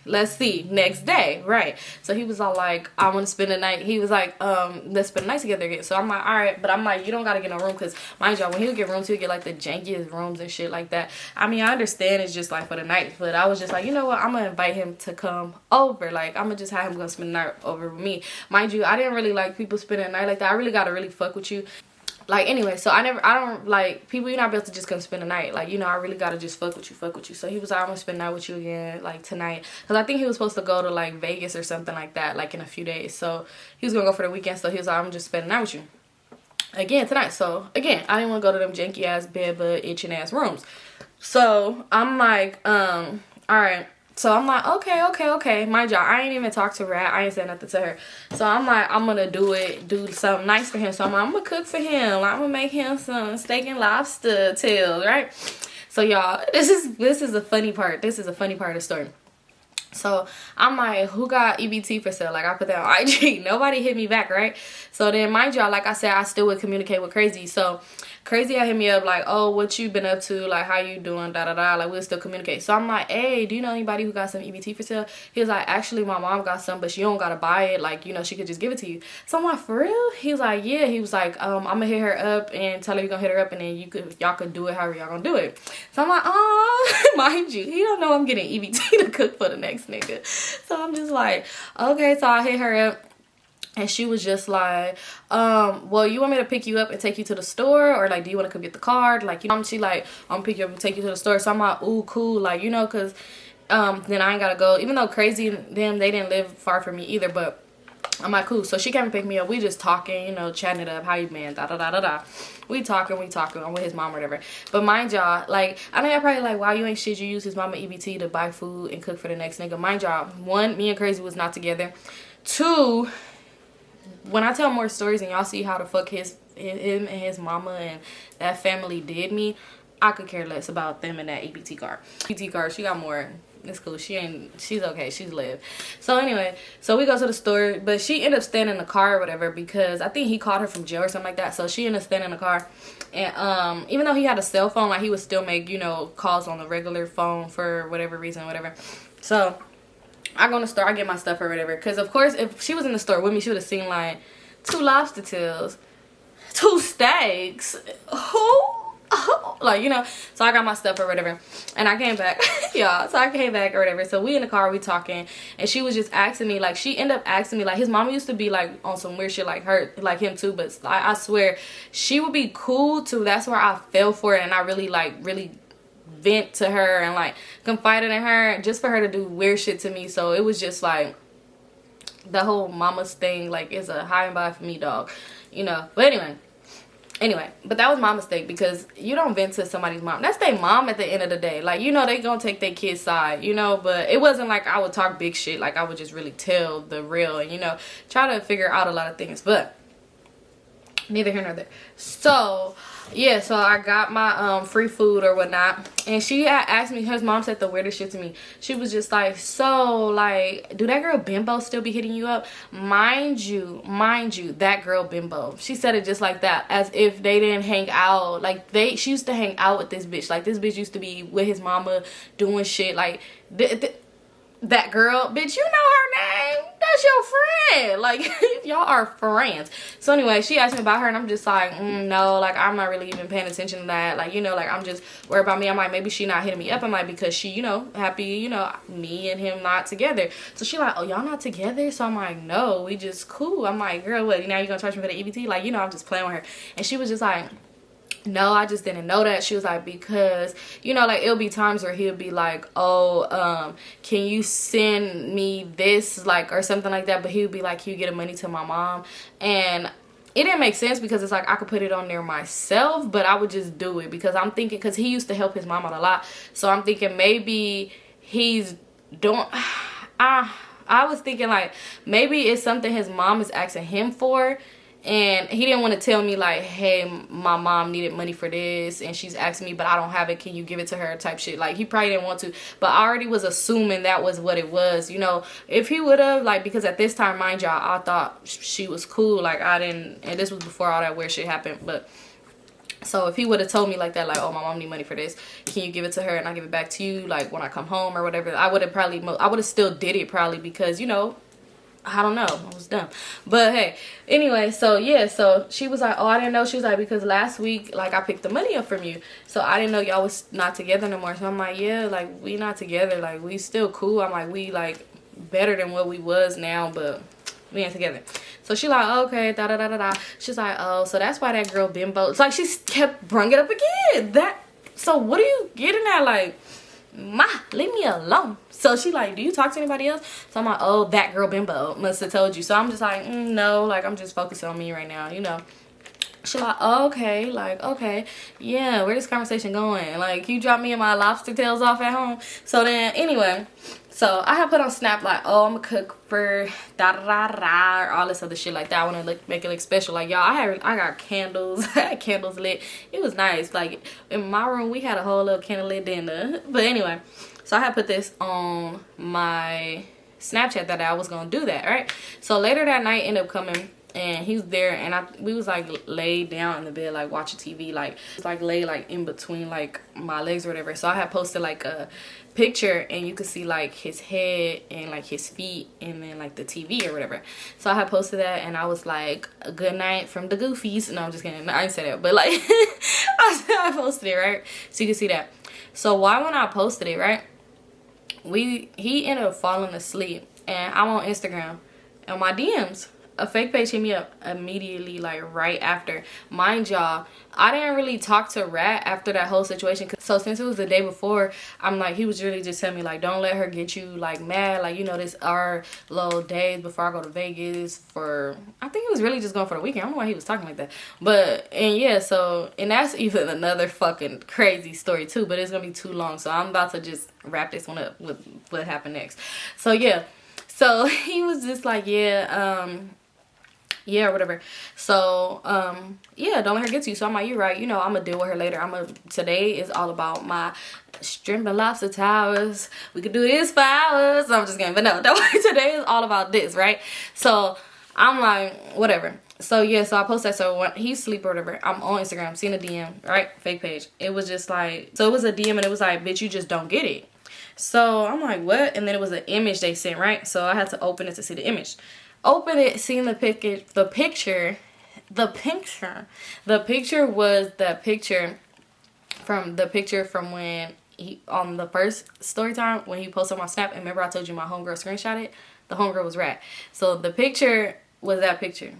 let's see, next day, right? So he was all like, I want to spend the night. He was like, let's spend the night together again. So I'm like, all right, but I'm like, you don't gotta get no room, because mind y'all, when he would get rooms, he would get like the jankiest rooms and shit like that. I mean, I understand it's just like for the night, but I was just like, you know what, I'm gonna invite him to come over. Like I'm gonna just have him go spend the night over with me. Mind you, I didn't really like people spending the night like that. I really gotta really fuck with you. Like anyway, so I don't like people. You're not able to just come spend the night. Like, you know, I really gotta just fuck with you. So he was like, I'm gonna spend the night with you again, like tonight, because I think he was supposed to go to like Vegas or something like that, like in a few days. So he was gonna go for the weekend. So he was like, I'm gonna just spend the night with you again tonight. So again, I didn't want to go to them janky ass bed but itching ass rooms. So I'm like, all right. So I'm like, okay. Mind y'all, I ain't even talked to Rat. I ain't said nothing to her. So I'm like, I'm gonna do something nice for him. So I'm like, I'm gonna cook for him. Like, I'm gonna make him some steak and lobster tails, right? So y'all, this is a funny part. This is a funny part of the story. So I'm like, who got EBT for sale? Like I put that on IG. Nobody hit me back, right? So then mind y'all, like I said, I still would communicate with Crazy. So Crazy hit me up like, oh, what you been up to? Like, how you doing? Da da da. Like, we'll still communicate. So I'm like, hey, do you know anybody who got some EBT for sale? He was like, actually, my mom got some, but she don't gotta buy it. Like, you know, she could just give it to you. So I'm like, for real? He was like, yeah. He was like, I'm gonna hit her up and tell her you're gonna hit her up, and then y'all could do it however y'all gonna do it. So I'm like, oh, mind you, he don't know I'm getting EBT to cook for the next nigga. So I'm just like, okay. So I hit her up. And she was just like, well, you want me to pick you up and take you to the store? Or, like, do you want to come get the card? Like, you know, she like, I'm gonna pick you up and take you to the store. So I'm like, ooh, cool. Like, you know, because then I ain't gotta go. Even though Crazy them, they didn't live far from me either, but I'm like, cool. So she came and picked me up. We just talking, you know, chatting it up. How you been? Da da da da da. We talking. I'm with his mom or whatever. But mind y'all, like, I know y'all probably like, wow, you ain't shit. You use his mama EBT to buy food and cook for the next nigga. Mind y'all, one, me and Crazy was not together. Two, when I tell more stories and y'all see how the fuck him and his mama and that family did me, I could care less about them and that EBT card. EBT card, she got more. It's cool. She's okay. She's lived. So anyway, so we go to the store, but she ended up staying in the car or whatever because I think he called her from jail or something like that. So she ended up staying in the car. And even though he had a cell phone, like, he would still make, you know, calls on the regular phone for whatever reason, whatever. So I go in the store, I get my stuff or whatever. Because of course, if she was in the store with me, she would have seen like 2 lobster tails, 2 steaks. Who? Like, you know, so I got my stuff or whatever, and I came back. Y'all, so I came back or whatever. So we in the car, we talking, and she was just asking me, like, she ended up asking me, like, his mama used to be like on some weird shit like her, like him too, but I swear she would be cool too. That's where I fell for it, and I really vent to her and like confided in her just for her to do weird shit to me. So it was just like the whole mama's thing, like, is a high and by for me, dog, you know. But anyway, but that was my mistake, because you don't vent to somebody's mom. That's their mom at the end of the day. Like, you know, they gonna take their kid's side, you know. But it wasn't like I would talk big shit. Like, I would just really tell the real and, you know, try to figure out a lot of things. But neither here nor there. So yeah, so I got my free food or whatnot, and she had asked me, his mom said the weirdest shit to me. She was just like, so, like, do that girl Bimbo still be hitting you up? Mind you, that girl Bimbo, she said it just like that, as if they didn't hang out. Like, she used to hang out with this bitch. Like, this bitch used to be with his mama doing shit. Like, that girl, bitch, you know her name. That's your friend. Like, y'all are friends. So anyway, she asked me about her, and I'm just like, no, like, I'm not really even paying attention to that. Like, you know, like, I'm just worried about me. I'm like, maybe she not hitting me up. I'm like, because she, you know, happy, you know, me and him not together. So she like, oh, y'all not together? So I'm like, no, we just cool. I'm like, girl, what, now you gonna charge me for the EBT? Like, you know, I'm just playing with her. And she was just like, no, I just didn't know that. She was like, because, you know, like, it'll be times where he'll be like, oh, can you send me this, like, or something like that. But he would be like, can you get money to my mom? And it didn't make sense, because it's like I could put it on there myself, but I would just do it because I'm thinking, because he used to help his mom out a lot. So I'm thinking maybe he's doing, I was thinking like maybe it's something his mom is asking him for. And he didn't want to tell me like, hey, my mom needed money for this and she's asking me, but I don't have it. Can you give it to her, type shit. Like, he probably didn't want to. But I already was assuming that was what it was. You know, if he would have, like, because at this time, mind y'all, I thought she was cool. Like, I didn't, and this was before all that weird shit happened. But so if he would have told me like that, like, oh, my mom need money for this, can you give it to her and I give it back to you, like, when I come home or whatever, I would have still did it probably, because, you know, I don't know, I was dumb. But hey, anyway, so yeah, so she was like, oh, I didn't know. She was like, because last week, like, I picked the money up from you, so I didn't know y'all was not together no more. So I'm like, yeah, like, we not together, like, we still cool. I'm like, we like better than what we was now, but we ain't together. So she like, okay, da da da da da. She's like, oh, so that's why that girl Bimbo. It's like she kept bringing it up again. So what are you getting at? Like, ma, leave me alone. So she like, do you talk to anybody else? So I'm like, oh, that girl Bimbo must have told you. So I'm just like, no, like, I'm just focused on me right now, you know. She like, oh, okay, like, okay, yeah, where this conversation going? Like, you dropped me and my lobster tails off at home. So then, anyway, so I have put on Snap like, oh, I'm gonna cook for da da da da, or all this other shit like that. I want to make it look special. Like, y'all, I got candles. I had candles lit. It was nice. Like, in my room, we had a whole little candlelit dinner. But anyway, so I had put this on my Snapchat that I was gonna do that, right? So later that night, ended up coming. And he was there, and we was like laid down in the bed, like watching TV, like it's like laid like in between like my legs or whatever. So I had posted like a picture, and you could see like his head and like his feet, and then like the TV or whatever. So I had posted that, and I was like, a good night from the Goofies. No, I'm just kidding. I didn't say that, but like I posted it, right? So you can see that. So why when I posted it, right? He ended up falling asleep, and I'm on Instagram, and my DMs. a fake page hit me up immediately, like right after. Mind y'all, I didn't really talk to Rat after that whole situation. So since it was the day before, I'm like, he was really just telling me like, don't let her get you like mad. Like, you know, this our little days before I go to Vegas for, I think he was really just going for the weekend. I don't know why he was talking like that. But, and yeah, so, and that's even another fucking crazy story too. But it's going to be too long. So I'm about to just wrap this one up with what happened next. So yeah. So he was just like, yeah, yeah, or whatever. So, yeah, don't let her get to you. So I'm like, you're right. You know, I'm going to deal with her later. Today is all about my shrimp and lobster towers. We could do this for hours. I'm just kidding. But no, today is all about this, right? So I'm like, whatever. So, yeah, so I posted that. So when he's asleep or whatever, I'm on Instagram, seeing a DM, right? Fake page. It was just like, so it was a DM and it was like, bitch, you just don't get it. So I'm like, what? And then it was an image they sent, right? So I had to open it to see the image. Open it, seeing the picture was the picture from when he, on the first story time, when he posted my snap. And remember I told you my homegirl screenshot it? The homegirl was Rat. So the picture was that picture.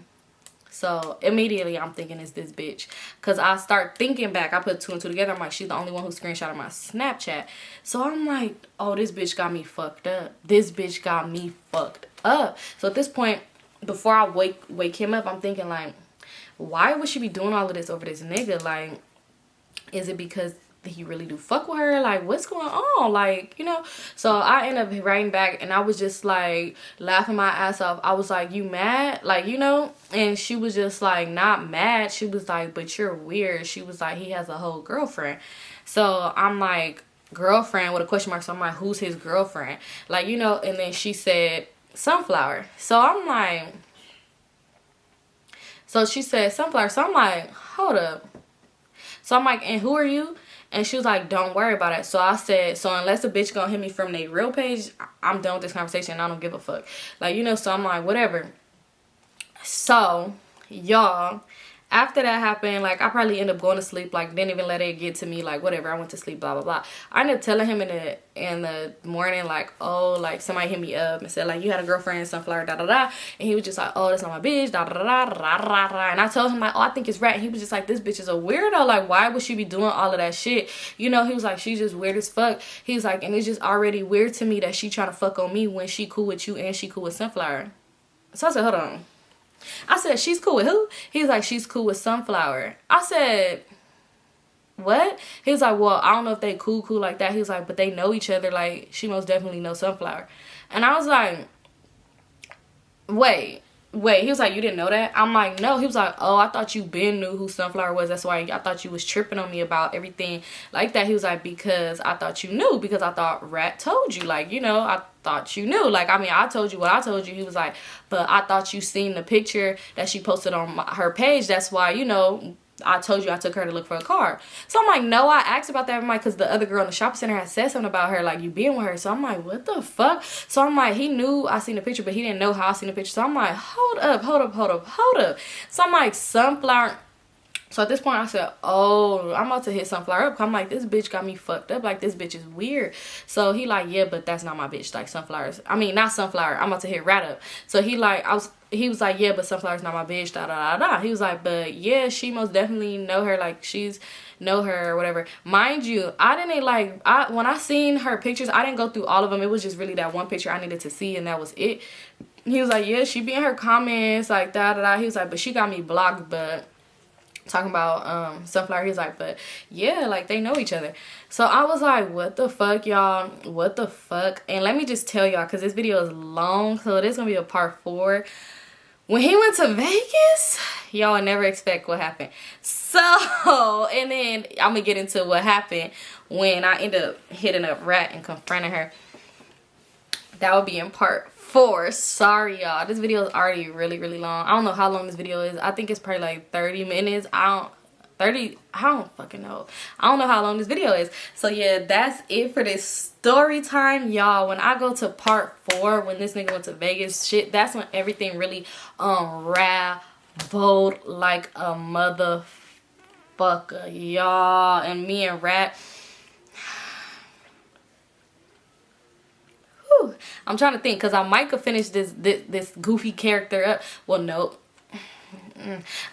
So immediately I'm thinking it's this bitch. Because I start thinking back. I put two and two together. I'm like, she's the only one who screenshotted my Snapchat. So I'm like, oh, this bitch got me fucked up. This bitch got me fucked up. So at this point, before I wake him up, I'm thinking like, why would she be doing all of this over this nigga? Like, is it because he really do fuck with her? Like, what's going on? Like, you know? So I end up writing back and I was just like laughing my ass off. I was like, you mad? Like, you know? And she was just like, not mad. She was like, but you're weird. She was like, he has a whole girlfriend. So I'm like, girlfriend with a question mark. So I'm like, who's his girlfriend? Like, you know? And then she said Sunflower. So I'm like, so she said Sunflower. So I'm like, hold up. So I'm like, and who are you? And she was like, don't worry about it. So I said, so unless a bitch gonna hit me from their real page, I'm done with this conversation. I don't give a fuck. Like, you know, so I'm like, whatever. So, y'all, after that happened, like, I probably ended up going to sleep. Like, didn't even let it get to me. Like, whatever. I went to sleep, blah, blah, blah. I ended up telling him in the morning, like, oh, like, somebody hit me up and said, like, you had a girlfriend, Sunflower, da, da, da. And he was just like, oh, that's not my bitch, da, da, da, da, da, da, da. And I told him, like, oh, I think it's Rat. And he was just like, this bitch is a weirdo. Like, why would she be doing all of that shit? You know, he was like, she's just weird as fuck. He was like, and it's just already weird to me that she trying to fuck on me when she cool with you and she cool with Sunflower. So I said, hold on. I said, she's cool with who? He's like, she's cool with Sunflower. I said, what? He was like, well, I don't know if they cool like that. He was like, but they know each other. Like, she most definitely knows Sunflower. And I was like, wait. He was like, you didn't know that? I'm like, no. He was like, oh, I thought you been knew who Sunflower was. That's why I thought you was tripping on me about everything like that. He was like, because I thought you knew. Because I thought Rat told you. Like, you know, I thought you knew. Like, I mean, I told you what I told you. He was like, but I thought you seen the picture that she posted on her page. That's why, you know, I told you I took her to look for a car. So I'm like, no, I asked about that. I'm like, because the other girl in the shopping center had said something about her, like, you being with her. So I'm like, what the fuck? So I'm like, he knew I seen the picture, but he didn't know how I seen the picture. So I'm like, hold up. So I'm like, Sunflower. So at this point, I said, oh, I'm about to hit Sunflower up. I'm like, this bitch got me fucked up. Like, this bitch is weird. So he like, yeah, but that's not my bitch. Like, Sunflower's, I mean, not Sunflower. I'm about to hit Rat up. So he like, he was like, yeah, but Sunflower's not my bitch, da, da, da, da. He was like, but yeah, she most definitely know her. Like, she's know her or whatever. Mind you, I didn't like, when I seen her pictures, I didn't go through all of them. It was just really that one picture I needed to see, and that was it. He was like, yeah, she be in her comments, like, da, da, da. He was like, but she got me blocked, but talking about Sunflower, he was like, but yeah, like, they know each other. So I was like, what the fuck, y'all? What the fuck? And let me just tell y'all, because this video is long, so this is gonna be a part 4. When he went to Vegas, y'all would never expect what happened. So, and then I'm gonna get into what happened when I end up hitting up Rat and confronting her. That would be in part 4. Sorry, y'all. This video is already really, really long. I don't know how long this video is. I think it's probably like 30 minutes. I don't fucking know. I don't know how long this video is. So yeah, that's it for this story time, y'all. When I go to part 4, when this nigga went to Vegas, shit, that's when everything really unraveled like a motherfucker, y'all. And me and Rat, Whew. I'm trying to think, because I might could finish this goofy character up. Well, nope.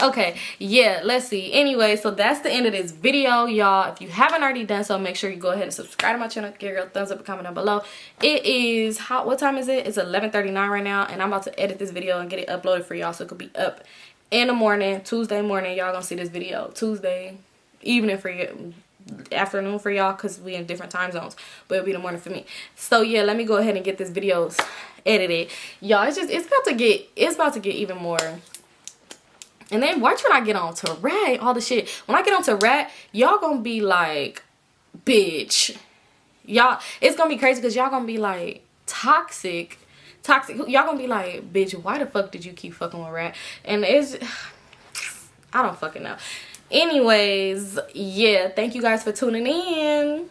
Okay, yeah, let's see. Anyway, so that's the end of this video, y'all. If you haven't already done so, make sure you go ahead and subscribe to my channel. Give a girl a thumbs up and comment down below. It is what time is it? It's 11:39 right now, and I'm about to edit this video and get it uploaded for y'all, so it could be up in the morning. Tuesday morning, y'all gonna see this video. Tuesday evening for you, afternoon for y'all, because we in different time zones, but it'll be the morning for me. So yeah, let me go ahead and get this video edited, y'all. It's about to get even more. And then watch when I get on to Rat, all the shit. When I get on to Rat, y'all gonna be like, bitch. Y'all, it's gonna be crazy because y'all gonna be like, toxic. Y'all gonna be like, bitch, why the fuck did you keep fucking with Rat? And I don't fucking know. Anyways, yeah, thank you guys for tuning in.